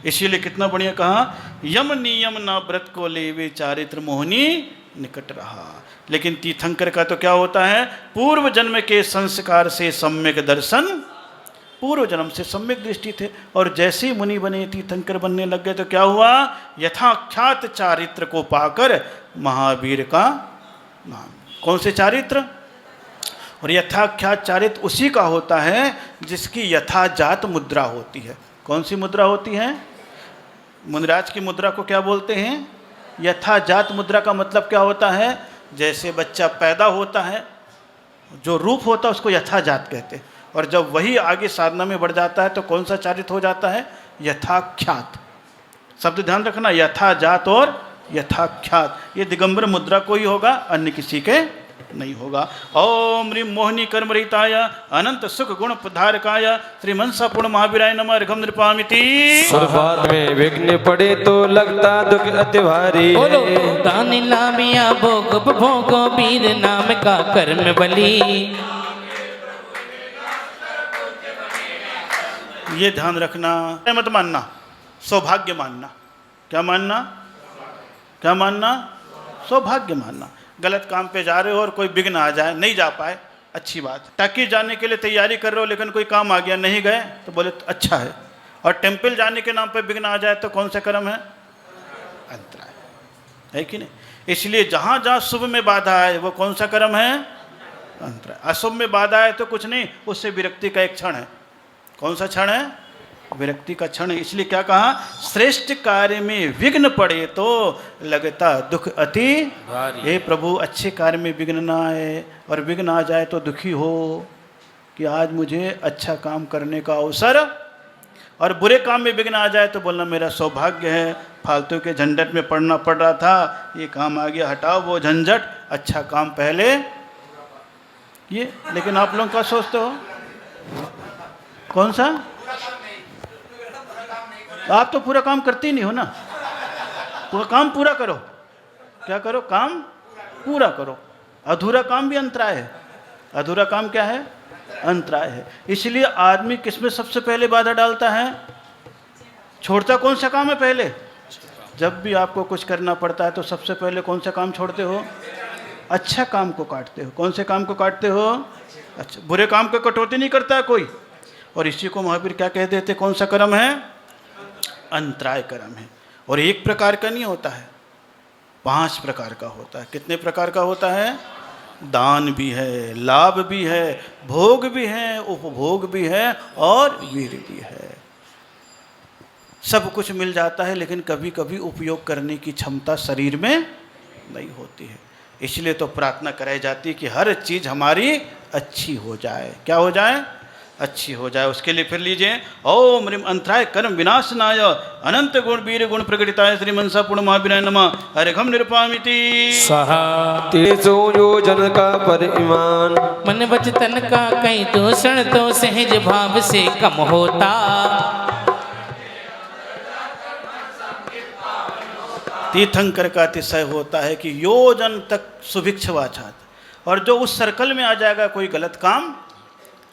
इसीलिए कितना बढ़िया कहा, यम नियम ना व्रत को लेवे चारित्र मोहनी निकट रहा। लेकिन तीर्थंकर का तो क्या होता है, पूर्व जन्म के संस्कार से सम्यक दर्शन, पूर्व जन्म से सम्यक दृष्टि थे, और जैसे ही मुनि बने तीर्थंकर बनने लग गए तो क्या हुआ, यथाख्यात चारित्र को पाकर महावीर का नाम। कौन से चारित्र? और यथाख्यात चारित्र उसी का होता है जिसकी यथाजात मुद्रा होती है। कौन सी मुद्रा होती है? मुनिराज की मुद्रा को क्या बोलते हैं? यथाजात मुद्रा का मतलब क्या होता है, जैसे बच्चा पैदा होता है, जो रूप होता है उसको यथाजात कहते हैं, और जब वही आगे साधना में बढ़ जाता है तो कौन सा चारित्र हो जाता है? यथाख्यात। शब्द ध्यान रखना, यथाजात और यथाख्यात, ये दिगंबर मुद्रा को ही होगा, अन्य किसी के नहीं होगा। ओम ह्रीं मोहिनी कर्मरहिताय अनंत सुख गुण पधारकाय श्री मनसा पूर्ण महावीराय नमः। अर्घम नृपामिति। शुरुआत में विघ्न पड़े तो लगता दुख अति भारी। बोलो दानी लामिया भोग भोगो वीर नाम का कर्म बली। ये ध्यान रखना, मत मानना, सौभाग्य मानना। क्या मानना? क्या मानना? सौभाग्य मानना। गलत काम पे जा रहे हो और कोई विघ्न आ जाए, नहीं जा पाए, अच्छी बात है। ताकि जाने के लिए तैयारी कर रहे हो लेकिन कोई काम आ गया, नहीं गए तो बोले तो अच्छा है। और टेम्पल जाने के नाम पे विघ्न आ जाए तो कौन सा कर्म है? अंतराय है कि नहीं? इसलिए जहाँ जहाँ शुभ में बाधा है वो कौन सा कर्म है? अंतराय। अशुभ में बाधा है तो कुछ नहीं, उससे विरक्ति का एक क्षण है। कौन सा क्षण है? विरक्ति का क्षण है। इसलिए क्या कहा, श्रेष्ठ कार्य में विघ्न पड़े तो लगता दुख अति भारी। हे प्रभु, अच्छे कार्य में विघ्न ना आए, और विघ्न आ जाए तो दुखी हो कि आज मुझे अच्छा काम करने का अवसर, और बुरे काम में विघ्न आ जाए तो बोलना मेरा सौभाग्य है, फालतू के झंझट में पड़ना पड़ रहा था, ये काम आ गया, हटाओ वो झंझट, अच्छा काम पहले ये। लेकिन आप लोग क्या सोचते हो? कौन सा? आप तो पूरा काम करते ही नहीं हो ना। पूरा काम पूरा करो। क्या करो? काम पूरा करो। अधूरा काम भी अंतराय है। अधूरा काम क्या है? अंतराय है। इसलिए आदमी किसमें सबसे पहले बाधा डालता है? छोड़ता कौन सा काम है पहले? जब भी आपको कुछ करना पड़ता है तो सबसे पहले कौन सा काम छोड़ते हो? अच्छा काम को काटते हो। कौन से काम को काटते हो? अच्छा। बुरे काम को कटौती नहीं करता है कोई। और इसी को महावीर क्या कह देते, कौन सा कर्म है? अंतराय कर्म है। और एक प्रकार का नहीं होता है, 5 प्रकार का होता है। कितने प्रकार का होता है? दान भी है, लाभ भी है, भोग भी है, उपभोग भी है, और वीर भी है। सब कुछ मिल जाता है, लेकिन कभी कभी उपयोग करने की क्षमता शरीर में नहीं होती है। इसलिए तो प्रार्थना कराई जाती है कि हर चीज़ हमारी अच्छी हो जाए। क्या हो जाए? अच्छी हो जाए। उसके लिए फिर लीजिए, ओम ह्रीं अंतराय कर्म विनाशनाय अनंत गुण वीर गुण प्रकटिताय श्री मनसा पूर्ण महावीराय नमः। अर्घम नृपामिति। स्वाहा। तेजो योजन का परिमाण, मन वचन का कई दूषण तो सहज भाव से कम होता। तीर्थंकर का अतिशय होता है कि योजन तक सुभिक्षवाचात, और जो उस सर्कल में आ जाएगा कोई गलत काम,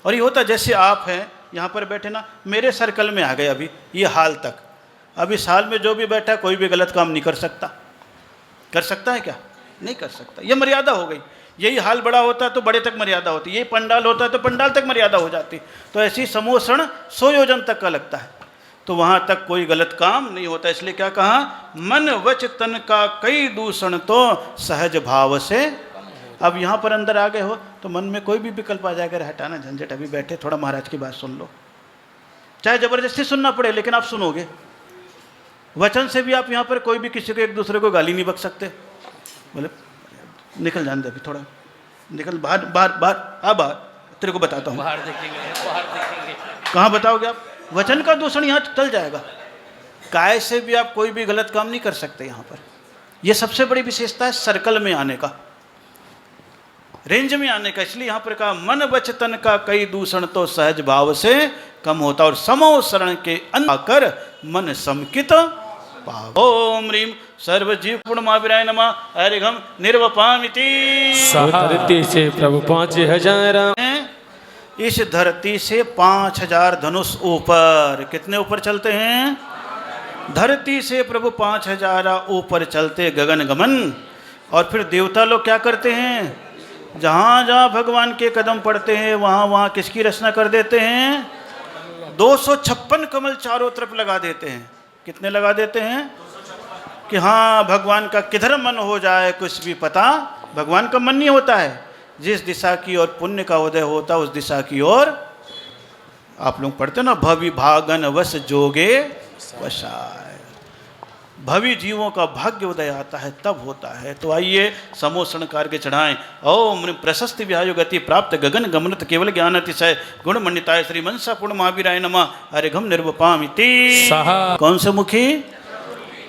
और ये होता जैसे आप हैं यहाँ पर बैठे ना, मेरे सर्कल में आ गए अभी ये हाल तक, अब इस हाल में जो भी बैठा कोई भी गलत काम नहीं कर सकता। कर सकता है क्या? नहीं कर सकता। ये मर्यादा हो गई। यही हाल बड़ा होता है तो बड़े तक मर्यादा होती, यही पंडाल होता है तो पंडाल तक मर्यादा हो जाती। तो ऐसी समोषण 100 योजन तक का लगता है, तो वहाँ तक कोई गलत काम नहीं होता। इसलिए क्या कहा, मन वच तन का कई दूषण तो सहज भाव से। अब यहाँ पर अंदर आ गए हो तो मन में कोई भी विकल्प आ जाएगा, हटाना झंझट, अभी बैठे थोड़ा महाराज की बात सुन लो, चाहे जबरदस्ती सुनना पड़े लेकिन आप सुनोगे। वचन से भी आप यहाँ पर कोई भी किसी को एक दूसरे को गाली नहीं बक सकते। बोले निकल जान दे, अभी थोड़ा निकल, बाहर बाहर बाहर आ, बाहर तेरे को बताता हूँ। बाहर देखेंगे। कहाँ बताओगे आप? वचन का दूषण यहाँ टल जाएगा। काय से भी आप कोई भी गलत काम नहीं कर सकते यहाँ पर। यह सबसे बड़ी विशेषता है सर्कल में आने का। रेंज में आने का। इसलिए यहाँ पर कहा मन वचन का कई दूषण तो सहज भाव से कम होता, और समो शरण के अंत आकर मन समकित पाव। ओम ह्रीम सर्वजीव पूर्णमाविराय नमः। हरिघम निर्वपामिति। धरती से प्रभु 5000 इस धरती से 5000 धनुष ऊपर, कितने ऊपर चलते हैं? धरती से प्रभु 5000 ऊपर चलते गगन गमन। और फिर देवता लोग क्या करते हैं? जहाँ जहाँ भगवान के कदम पड़ते हैं वहाँ वहाँ किसकी रचना कर देते हैं? 256 कमल चारों तरफ लगा देते हैं। कितने लगा देते हैं? कि हाँ भगवान का किधर मन हो जाए कुछ भी पता, भगवान का मन नहीं होता है। जिस दिशा की ओर पुण्य का उदय होता है उस दिशा की ओर, आप लोग पढ़ते ना, भवि भागन वश जोगे वशाय, भवि जीवों का भाग्य उदय आता है तब होता है। तो आइए समोषण कार्य चढ़ाएं। ओम प्रशस्ति व्यायु गति प्राप्त गगन गमनत केवल ज्ञान अतिशय गुण मंडिताय श्री मनसा पूर्ण महावीराय नमः। हरिघम निर्वपामिति। कौन से मुखी?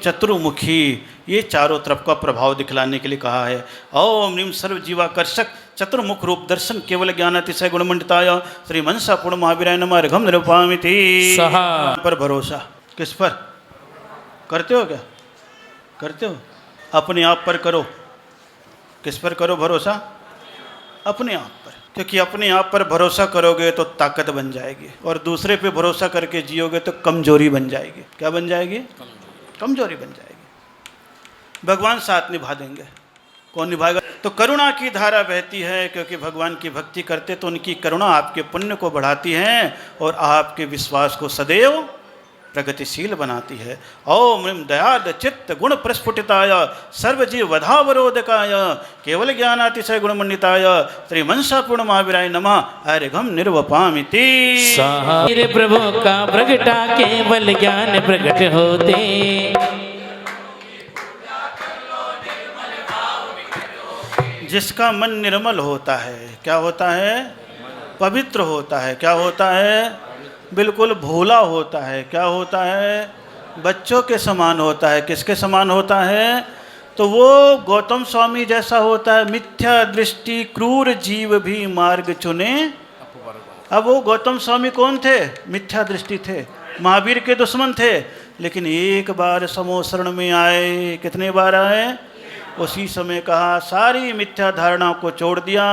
चतुर्मुखी। ये चारों तरफ का प्रभाव दिखलाने के लिए कहा है। ओम नीम सर्व जीवाकर्षक चतुर्मुख रूप दर्शन केवल ज्ञान अतिशय गुण मंडिताय श्री मनसा पूर्ण महावीराय नमः। हरिघम निर्वपामिति। पर भरोसा किस पर करते हो? क्या करते हो? अपने आप पर करो। किस पर करो भरोसा? अपने आप पर। क्योंकि अपने आप पर भरोसा करोगे तो ताकत बन जाएगी, और दूसरे पे भरोसा करके जियोगे तो कमजोरी बन जाएगी। क्या बन जाएगी? कमजोरी बन जाएगी। भगवान साथ निभा देंगे। कौन निभाएगा? तो करुणा की धारा बहती है, क्योंकि भगवान की भक्ति करते तो उनकी करुणा आपके पुण्य को बढ़ाती है और आपके विश्वास को सदैव प्रगतिशील बनाती है। ओम दयाद चित्त गुण प्रस्फुटिताय सर्वजीव वधावरोधकाय केवल ज्ञानातिशय गुण मंडिताय श्री मनसा पूर्ण महावीराय नमः। हरिघम निर्वपामिति। मेरे प्रभु का प्रगटा केवल ज्ञान प्रकट होते। जिसका मन निर्मल होता है, क्या होता है? पवित्र होता है। क्या होता है? बिल्कुल भोला होता है। क्या होता है? बच्चों के समान होता है। किसके समान होता है? तो वो गौतम स्वामी जैसा होता है। मिथ्या दृष्टि क्रूर जीव भी मार्ग चुने। अब वो गौतम स्वामी कौन थे? मिथ्या दृष्टि थे, महावीर के दुश्मन थे, लेकिन एक बार समोशरण में आए। कितने बार आए? उसी समय कहा सारी मिथ्या धारणाओं को छोड़ दिया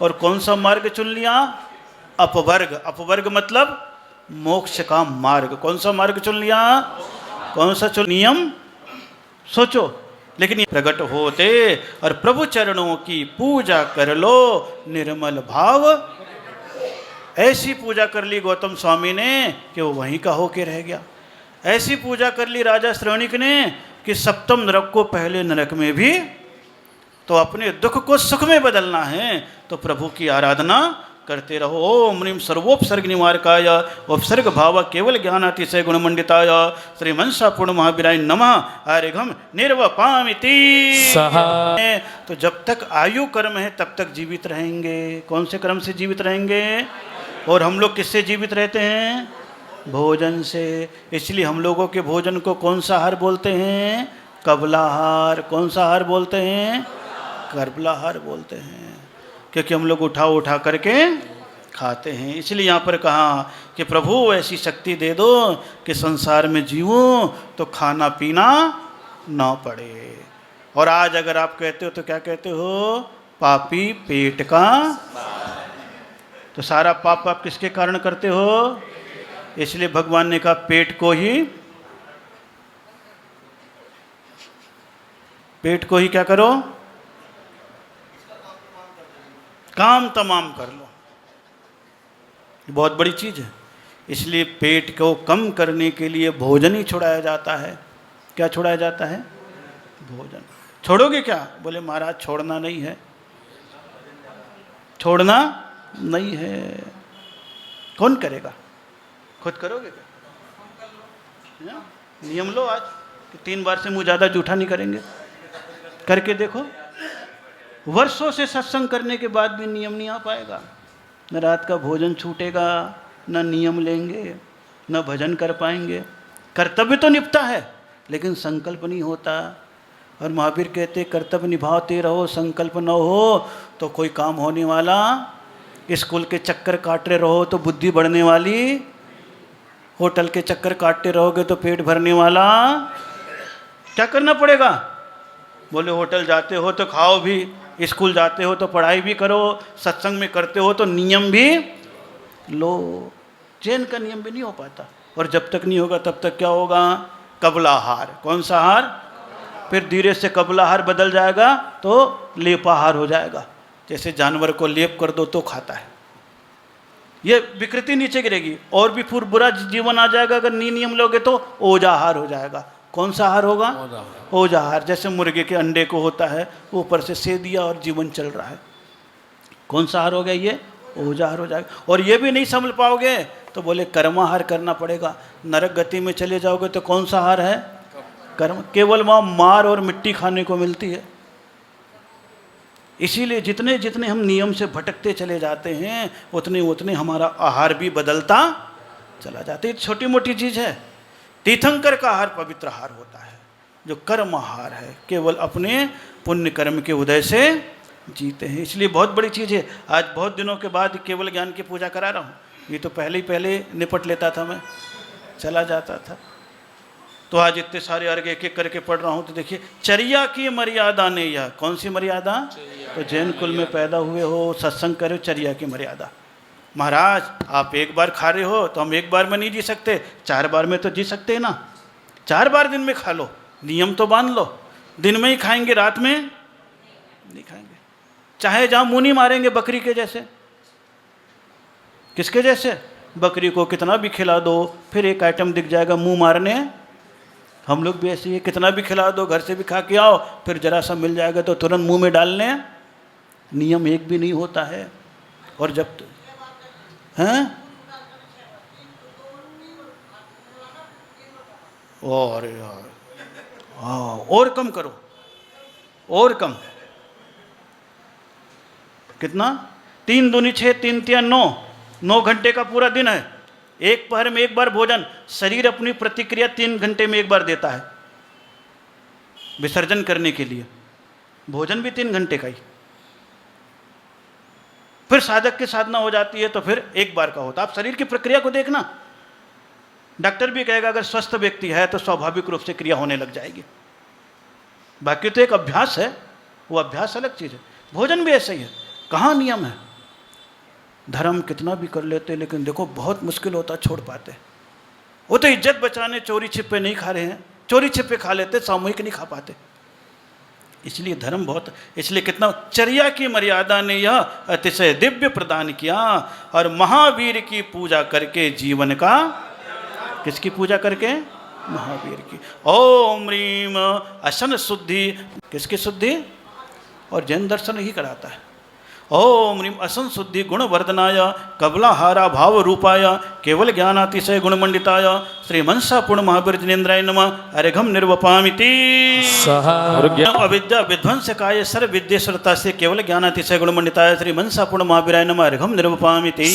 और कौन सा मार्ग चुन लिया? अपवर्ग। अपवर्ग मतलब मोक्ष का मार्ग। कौन सा मार्ग चुन लिया? कौन सा चुन? नियम सोचो। लेकिन ये प्रकट होते और प्रभु चरणों की पूजा कर लो निर्मल भाव। ऐसी पूजा कर ली गौतम स्वामी ने कि वो वहीं का होके रह गया। ऐसी पूजा कर ली राजा श्रवणिक ने कि सप्तम नरक को पहले नरक में भी। तो अपने दुख को सुख में बदलना है तो प्रभु की आराधना करते रहो। ओम ह्रीम सर्वोपसर्ग निवारकाय उपसर्ग भाव केवल ज्ञानातिशय गुणमंडिताय श्री मनसा पूर्ण महावीराय नमः। हरिघम निर्वपामिति। तो जब तक आयु कर्म है तब तक जीवित रहेंगे। कौन से कर्म से जीवित रहेंगे? और हम लोग किससे जीवित रहते हैं? भोजन से। इसलिए हम लोगों के भोजन को कौन सा आहार बोलते हैं? कबलाहार। कौन सा आहार बोलते हैं? कर्बलाहार बोलते हैं, क्योंकि हम लोग उठा उठा करके खाते हैं। इसलिए यहाँ पर कहा कि प्रभु ऐसी शक्ति दे दो कि संसार में जीवूं तो खाना पीना ना पड़े। और आज अगर आप कहते हो तो क्या कहते हो? पापी पेट का। तो सारा पाप आप किसके कारण करते हो? इसलिए भगवान ने कहा पेट को ही क्या करो? काम तमाम कर लो। बहुत बड़ी चीज़ है। इसलिए पेट को कम करने के लिए भोजन ही छुड़ाया जाता है। क्या छुड़ाया जाता है? भोजन। छोड़ोगे क्या? बोले महाराज छोड़ना नहीं है। छोड़ना नहीं है। कौन करेगा? खुद करोगे क्या? नियम लो आज कि 3 बार से मुँह ज़्यादा जूठा नहीं करेंगे। करके देखो। वर्षों से सत्संग करने के बाद भी नियम नहीं आ पाएगा। न रात का भोजन छूटेगा, न नियम लेंगे, न भजन कर पाएंगे। कर्तव्य तो निपटा है लेकिन संकल्प नहीं होता। और महावीर कहते कर्तव्य निभाते रहो, संकल्प न हो तो कोई काम होने वाला, स्कूल के चक्कर काटते रहो तो बुद्धि बढ़ने वाली, होटल के चक्कर काटते रहोगे तो पेट भरने वाला। क्या करना पड़ेगा? बोले होटल जाते हो तो खाओ भी, स्कूल जाते हो तो पढ़ाई भी करो, सत्संग में करते हो तो नियम भी लो। चैन का नियम भी नहीं हो पाता, और जब तक नहीं होगा तब तक क्या होगा? कबलाहार। कौन सा हार? फिर धीरे से कबलाहार बदल जाएगा तो लेपाहार हो जाएगा। जैसे जानवर को लेप कर दो तो खाता है, ये विकृति नीचे गिरेगी, और भी फिर बुरा जीवन आ जाएगा। अगर नियम लोगे तो ओजाहार हो जाएगा। कौन सा हार होगा? ओजाहार। जैसे मुर्गे के अंडे को होता है, ऊपर से सेद दिया और जीवन चल रहा है। कौन सा हार हो गया? ये ओजाहार हो जाएगा। और ये भी नहीं संभल पाओगे तो बोले कर्माहार करना पड़ेगा। नरक गति में चले जाओगे तो कौन सा हार है? कर्म। केवल वहाँ मार और मिट्टी खाने को मिलती है। इसीलिए जितने जितने हम नियम से भटकते चले जाते हैं, उतने उतने हमारा आहार भी बदलता चला जाता है। छोटी मोटी चीज़ है। तीर्थंकर का आहार पवित्र आहार होता है, जो कर्म आहार है, केवल अपने पुण्य कर्म के उदय से जीते हैं। इसलिए बहुत बड़ी चीज़ है। आज बहुत दिनों के बाद केवल ज्ञान की पूजा करा रहा हूँ। ये तो पहले निपट लेता था, मैं चला जाता था। तो आज इतने सारे अर्घ एक एक करके पढ़ रहा हूँ। तो देखिए, चर्या की मर्यादा ने, यह कौन सी मर्यादा? तो जैन कुल में पैदा हुए हो, सत्संग करो, चर्या की मर्यादा। महाराज आप एक बार खा रहे हो तो हम एक बार में नहीं जी सकते, 4 बार में तो जी सकते हैं ना। 4 बार दिन में खा लो, नियम तो बांध लो। दिन में ही खाएंगे, रात में नहीं खाएंगे। चाहे जहाँ मुंह नहीं मारेंगे, बकरी के जैसे। किसके जैसे? बकरी को कितना भी खिला दो, फिर एक आइटम दिख जाएगा मुंह मारने। हम लोग भी ऐसे ही, कितना भी खिला दो, घर से भी खा के आओ, फिर जरा सा मिल जाएगा तो तुरंत मुंह में डालने। नियम एक भी नहीं होता है। और जब हैं, और यार हाँ, और कम करो, और कम। कितना? 3 दूनी 6, 3 तिया 9, 9 घंटे का पूरा दिन है। एक पहर में एक बार भोजन। शरीर अपनी प्रतिक्रिया 3 घंटे में एक बार देता है विसर्जन करने के लिए। भोजन भी 3 घंटे का ही। फिर साधक की साधना हो जाती है तो फिर एक बार का होता। आप शरीर की प्रक्रिया को देखना। डॉक्टर भी कहेगा अगर स्वस्थ व्यक्ति है तो स्वाभाविक रूप से क्रिया होने लग जाएगी। बाकी तो एक अभ्यास है, वो अभ्यास अलग चीज़ है। भोजन भी ऐसा ही है। कहाँ नियम है? धर्म कितना भी कर लेते, लेकिन देखो बहुत मुश्किल होता छोड़ पाते। वो तो इज्जत बचाने चोरी छिपे नहीं खा रहे हैं, चोरी छिपे खा लेते, सामूहिक नहीं खा पाते। इसलिए धर्म बहुत, इसलिए कितना चर्या की मर्यादा ने यह अतिशय दिव्य प्रदान किया। और महावीर की पूजा करके जीवन का, किसकी पूजा करके? महावीर की। ओम ह्रीम असन शुद्धि, किसकी शुद्धि? और जैन दर्शन ही कराता है। ओम ह्रीम असन शुद्धि गुण वर्धनाय कबलाहारा भाव रूपाय केवल ज्ञानातिशय गुणमंडिताय श्री मनसा पूर्ण महावीर जिनेन्द्राय नमः अर्घम निर्वपामिति अविद्या विध्वंसकाय सर्व विद्येश्वरता से केवल ज्ञानातिशय गुणमंडिताय श्री मनसा पूर्ण महावीराय नमः अर्घम निर्वपामिति।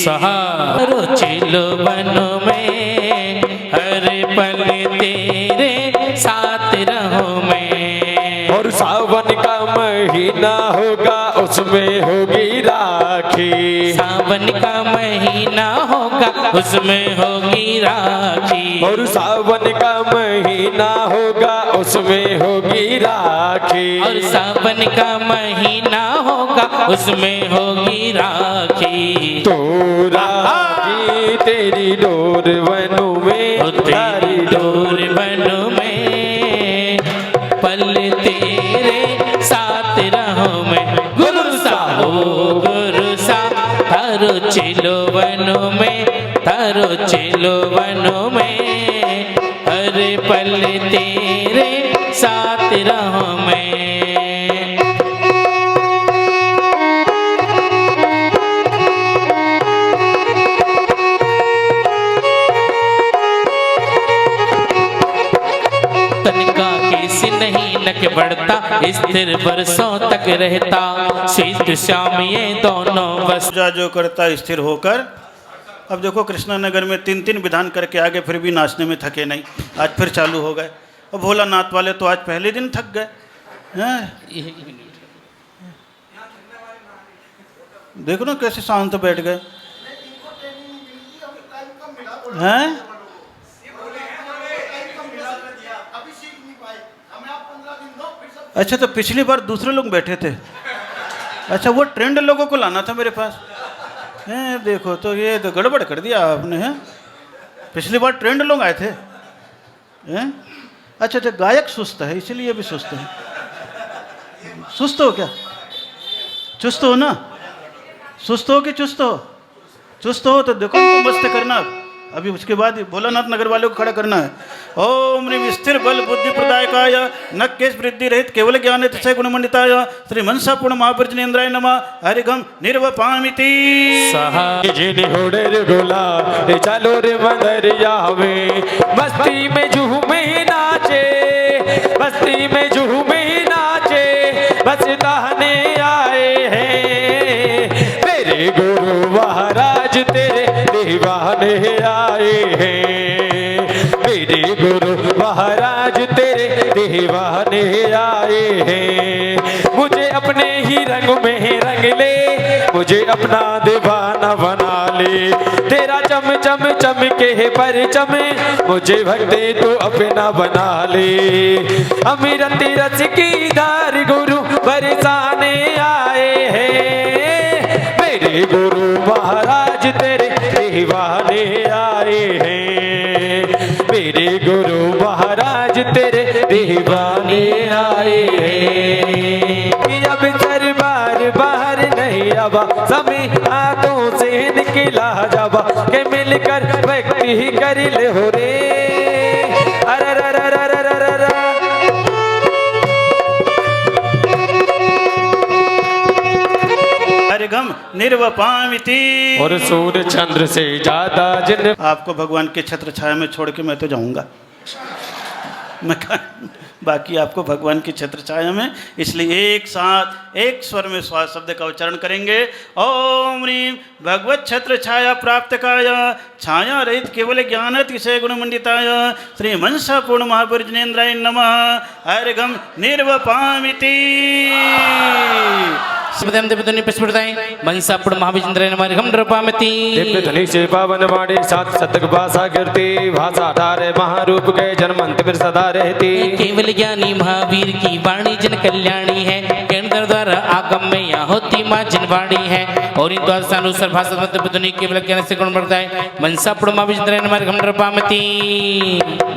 चलो बनो में हर पल तेरे साथ रहूं मैं। और सावन का महीना होगा उसमें होगी राखी। सावन का महीना होगा उसमें होगी राखी। और सावन का महीना होगा उसमें होगी राखी। और सावन का महीना होगा उसमें होगी राखी। तो राखी तेरी डोर बनू में, तेरी डोर बनू में, पल तेरे साथ रहूं मैं। गुरु सा ओ गुरु सा थारो चलो बनो में, थारो चलो बनो में, हर पल तेरे साथ रहूं मैं। के बढ़ता स्थिर वर्षों तक रहता, शीत श्याम ये दोनों बस जो करता स्थिर होकर। अब देखो कृष्णानगर में 3 विधान करके आगे फिर भी नाचने में थके नहीं। आज फिर चालू हो गए। और भोलानाथ वाले तो आज पहले दिन थक गए हैं। देखो ना कैसे शांत बैठ गए हैं। अच्छा तो पिछली बार दूसरे लोग बैठे थे। अच्छा वो ट्रेंड लोगों को लाना था मेरे पास। हैं देखो तो ये तो गड़बड़ कर दिया आपने। हैं पिछली बार ट्रेंड लोग आए थे। हैं अच्छा अच्छा गायक सुस्त है इसलिए भी सुस्त है। सुस्त हो क्या? चुस्त हो ना? सुस्त हो कि चुस्त हो? चुस्त हो तो देखो उनको मस्त करना। अभी उसके बाद भोलानाथ नगर वालों को खड़ा करना है। ओम ह्रीं स्थिर बल बुद्धि प्रदायकाय नक्केश वृद्धि रहित केवल ज्ञान तिशय गुणमंडिताय श्री मनसा पूर्ण महापर्जनेन्द्राय नमः हरिगम निर्वपामिति। जिन होड़े रे डोला रे चलो रे मंदरिया में मस्ती में झूमे नाचे, मस्ती में झूमे नाचे बस दहने आए हैं मेरे गुरु महाराज तेरे दीवाने आए हैं, मेरे गुरु महाराज तेरे दीवाने आए हैं। मुझे अपने ही रंग में रंग ले, मुझे अपना दीवाना बना ले, तेरा चम चम चम के परचम मुझे भक्ति तू अपना बना ले। अमृत रस की धार गुरु बरसाने आए हैं मेरे गुरु महाराज तेरे दीवाने आए हैं, मेरे गुरु महाराज तेरे दीवाने आए हैं। अब दरबार बाहर नहीं आवा समय हाथों से निकला जावा के मिलकर व्यक्ति ही कर ले हो रे। हरिगम निर्वपामिति। और सूर्य चंद्र से ज्यादा जिन आपको भगवान के छत्र छाया में छोड़ के मैं तो जाऊंगा। बाकी आपको भगवान की छत्र छाया में, इसलिए एक साथ एक स्वर में श्वास शब्द का उच्चारण करेंगे। ओम ह्रीं भगवत छत्र छाया प्राप्त काय छाया रहित केवल ज्ञान अतिशय गुणमंडिताय श्री मनसा पूर्ण महापर्जनेन्द्राय नमः हरिगम निर्वपामिति। मनसापुर महाविजेंद्र दिव्य ध्वनि से पावन वाणी सात शतक भाषा कीर्ति भाषा धारे महारूप के जन्मंत फिर सदा रहती। केवल ज्ञानी महावीर की वाणी जन कल्याणी है, केंद्र द्वारा आगम में यहाँ होती माँ जनवाणी है। और इन द्वारा अनुसार भाषा ध्वनि केवल ज्ञान से गुण बढ़ता है। मनसापुर महाविजेंद्र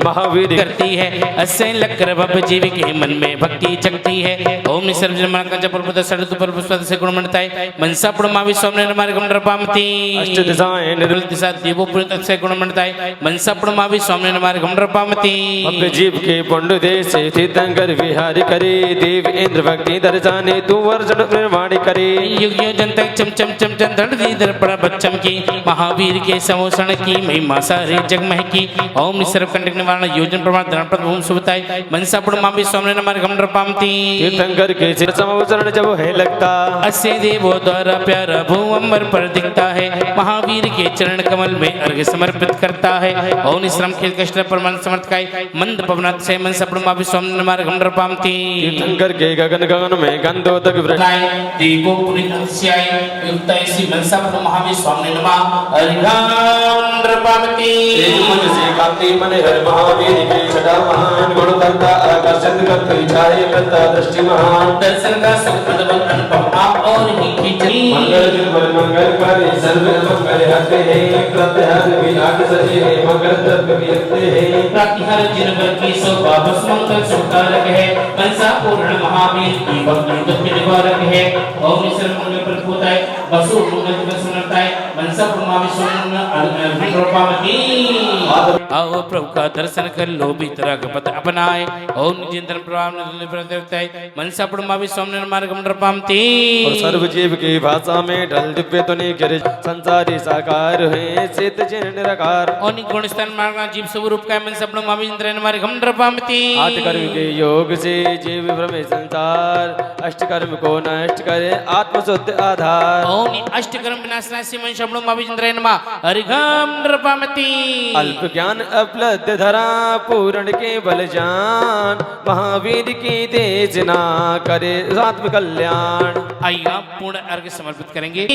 महावीर करती है अस्य लकर भव जीव के मन में भक्ति जगती है। ओम निसर्जन से गुण बनता है। मनसापुर मावी स्वामी नमार्गम रपामति अष्ट दिशाएं निरुल दिशा देवो पुरुष से गुण बनता है। मनसापुर मावी स्वामी नमार्गम रपामति भव्य जीव के पुंड देश से तीर्थंकर विहारी करे देव इंद्र भक्ति दर्शाने तू वर्जन निर्माण करे। युग युग तक चम चम चम चम धड़ दर्पण बच्चम की महावीर के समोषण की महिमा सारे जग मह की। ओम सर्वकंटक निवारण योजन प्रमाण धर्मपद भूम सुबताई। मनसापुर मावी स्वामी नमार्गम रपामति तीर्थंकर के सिर समोषण जब है लगता अस्य देवो द्वारा प्यारा भूअंबर पर दिखता है। महावीर के चरण कमल में अर्घ्य समर्पित करता है। और श्रम खेल कष्ट परमान समर्थकाय मंद पवनाथ से मनसापुर मावी स्वामी नमार्गम रपामति तीर्थंकर के गगन गगन में गंधोदक देवो पुनित्याय युक्त श्री मनसापुर महावी स्वामी नमः हरिगम रपामति। मन से कांति मन हर महावीर के छटा महान गुण करता आकर्षित करता इच्छाए करता दृष्टि महान दर्शन का सुखद बल अनुपम आप और ही खींची। मंगल निर्मल मंगल करे सर्व मंगल हते हैं प्रत्यहर विनाश सजे हैं मंगल द्रव्य विरते हैं प्रतिहर जिनवर की शोभा बस मंगल सुकारक है। मनसापुर महावीर की भक्ति दुख निवारक है। ओम ईश्वर मंगल प्रभुताय वसु मंगल प्रसन्नताय मनसापुर महावीर स्वामी रूपामती। आओ प्रभु का दर्शन कर लो भीतरा का पद अपनाए। ओम निजिंद्र प्रभाव निरताय मनसापुर महावीर स्वामी मार्गम रूपामती। और सर्व जीव की भाषा में ढल दिव्य ध्वनि गिर संसारी साकार है सिद्ध चिन्ह निराकार। और निगुण स्थान मार्ग जीव स्वरूप का मन सपनों मावी इंद्र हमारे घम नृपामती। आठ कर्म के योग से जीव भ्रमे संसार, अष्ट कर्म को नष्ट करे आत्म शुद्ध आधार। ओम अष्ट कर्म विनाशनाशी मन सपनों मावी इंद्र नमा हरिघम नृपामती। अल्प ज्ञान अपलब्ध धरा पूर्ण के बल जान, महावीर की तेज ना करे आत्म कल्याण। आइए पूर्ण अर्घ्य समर्पित करेंगे।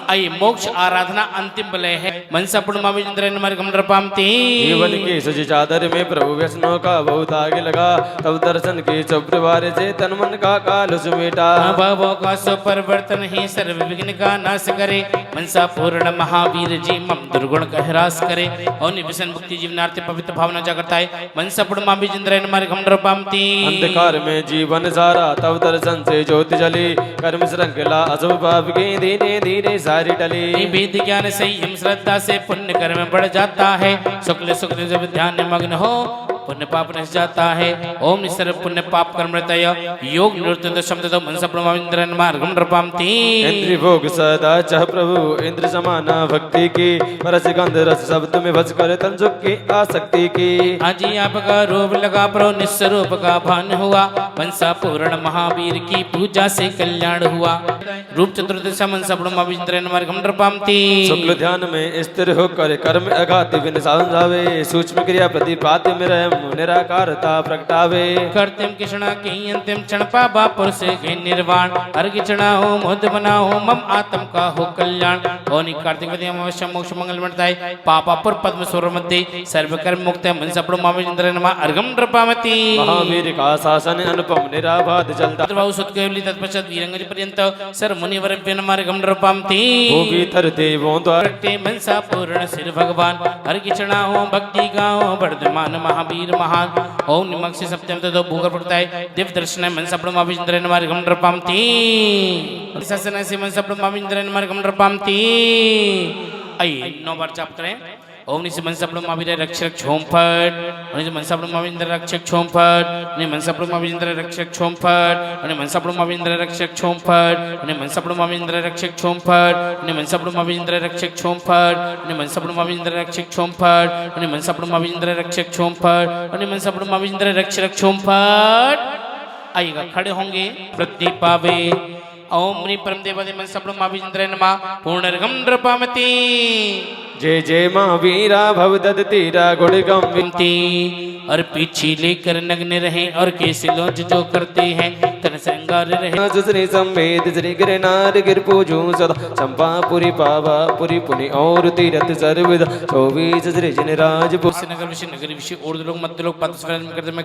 आइए मोक्ष आराधना अंतिम बलय है। मनसा पूर्ण इंद्र घम नृपामती। जीवन की सजी चादर में प्रभु वैष्णव का बहुत आगे लगा, तब दर्शन की चौप्रवार से तन मन का काल सुमेटा। भावों का सो परिवर्तन ही सर्व विघ्न का नाश करे, मनसा पूर्ण महावीर जी मम दुर्गुण का ह्रास करे। और निविसन मुक्ति जीवनार्थ पवित्र भावना जागरता है। मनसा पूर्ण महावीर इंद्र घम नृपामती। अंधकार में जीवन सारा तब दर्शन से ज्योति जली, कर्म श्रृंखला अशुभ पाप की धीरे धीरे सारी टली। वेद ज्ञान संयम श्रद्धा से पुण्य कर्म बढ़ जाता है, शुक्ल शुक्ल जब ध्यान मग्न हो पुण्य पाप नश जाता है। ओम निसर्ग पुण्य पाप कर्म तय योग निवृत्त शब्द तो मनसा इंद्र मार्गम नृपामती। इंद्र भोग सदा चाह प्रभु इंद्र समाना भक्ति की, रस गंध रस शब्द में भज कर तन सुख की आसक्ति की। आजी आपका रूप लगा प्रो निस्वरूप का भान हुआ, मनसा पूर्ण महावीर की पूजा से कल्याण हुआ। रूप चतुर्दशा मनसा इंद्र मार्गम नृपामती। शुक्ल ध्यान में स्थिर होकर कर्म अघात विनाश जावे, सूक्ष्म क्रिया प्रतिपाद्य में रह निराकारता प्रगटावे। कर्तिम कृष्णा के अंतिम क्षण पापा पुरुष के निर्वाण, हर किचना हो मुद बना हो मम आत्म का हो कल्याण। और कार्तिक अवश्य मोक्ष मंगल मिलता है, पापापुर पद्म सुर मध्य सर्व कर्म मुक्त है। मनसा इंद्र अर्घम नृपामती। महावीर का शासन अनुपम निराबाध चलता, तत्पश्चात वीरंगज पर्यंत सर मुनिवर अर्घम नृपामती। भूमि थर देवों द्वार मनसा पूर्ण सिर भगवान, हर किचना हो भक्ति गाओ वर्धमान महावीर महान। ओम निमक से सप्तम तो भूगर पड़ता है, दिव्य दर्शन है मनसा इंद्र घम नृपामती। शासन से मनसा इंद्र घम नृपामती। आइए 9 बार जाप करें। ओम निस मनसा महावीर रक्षक छोम फट, और मनसा महावीर रक्षक छोम फट, ने मनसा महावीर रक्षक छोम फट, और मनसा महावीर रक्षक छोम फट, और मनसा महावीर रक्षक छोम फट, और मनसा महावीर रक्षक छोम फट, और मनसा महावीर रक्षक छोम फट, और मनसा महावीर रक्षक छोम फट, और मनसा महावीर रक्षक छोम फट। आइएगा खड़े होंगे प्रति पावे। ओम नी परम देवादि मनसा महावीर नमः पूर्णर्घम नृपामती। जय जय महावीरा भव दद तीरा गुण गंती। और पीछे लेकर नग्न रहे और कैसे लोज जो करते हैं तन श्रृंगार रहे। श्री संवेद श्री गिरनार गिर पूजू सदा, चंपा पुरी पावा पुरी पुनि और तीरथ सर्वद 24 श्री जिनराज नगर विषय नगर विषय और लोग मध्य लोग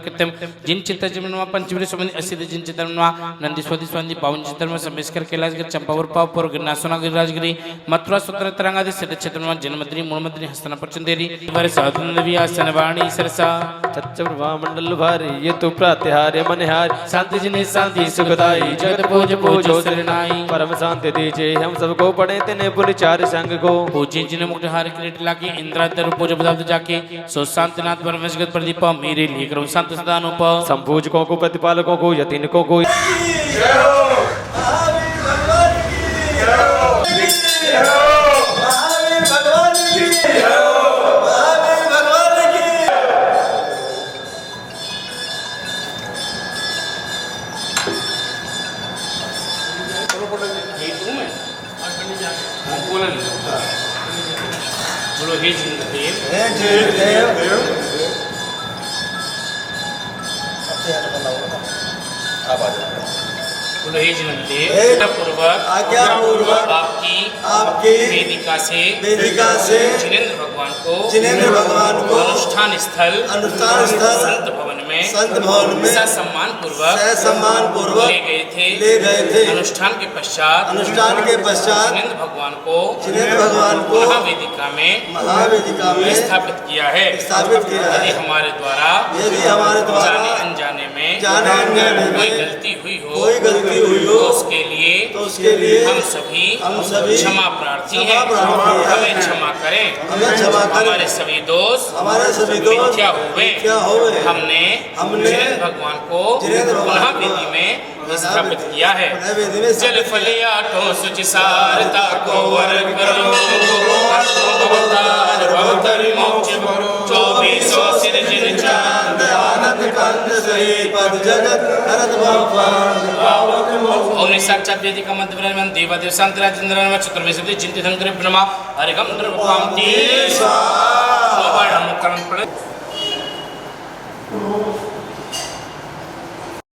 कृत्यम जिन चित्त जन्मवा पंचवीर संबंधी असिध जिन चित्तनवा नंदी स्वदी स्वंदी पावन चित्तनवा संबेशकर कैलाश गिर चंपावर पावर गिरनासोना गिरिराजगिरी मथुरा सूत्र तरंगादि सिद्ध चित्तनवा जन्मद्री मूलमद्री हस्तना परचंदेरी वर साधुनवी आसन वाणी सरसा चच्चप्रभा मंडल भारी ये तो प्रातिहार्य मनहार, शांति जिन्हें शांति सुखदाई जगत पूज पूजो शरणाई। परम शांति दीजिए हम सबको पढ़े तेने पुनि चार संग को। पूज्य जिन्हें मुक्त हार किरीट लाके इंद्रादर पूज बदाव्द जाके सो शांतिनाथ परमेश्वर प्रदीप मेरे लिए करो शांत सदानुप। संपूजकों को प्रतिपालकों को यतीनको को बोलो हे जिनदेव बोलो हे जिनदेव आज्ञा पूर्वक आपकी वेदिका से जिनेंद्र भगवान को अनुष्ठान स्थल संत भवन में सम्मान पूर्वक ले गए थे। अनुष्ठान के पश्चात जिनेंद्र भगवान को महावेदिका में स्थापित किया है। यदि हमारे द्वारा जाने अनजाने में कोई गलती हुई हो तो उसके लिए उसके लिए हम सभी क्षमा प्रार्थी हैं। हमें क्षमा करें। हमारे सभी दोस्त मिथ्या हुए। हमने जिनेंद्र भगवान को पुनः वेदी में स्थापित किया है। जल फलियाठों सुचिसारता को वर करो, अवतार भवतर मोक्ष भरो, 24 सिरजिन चांद आनंद कंद सही पद जगत हरत ओम साक्षात वेदी का मध्य ब्रह्म देवादेव शांतिराज इंद्रनाम चतुर्वेदी चिंतित संकल्प ब्रह्मा हरिगम द्रवपांति स्वाहा कर्म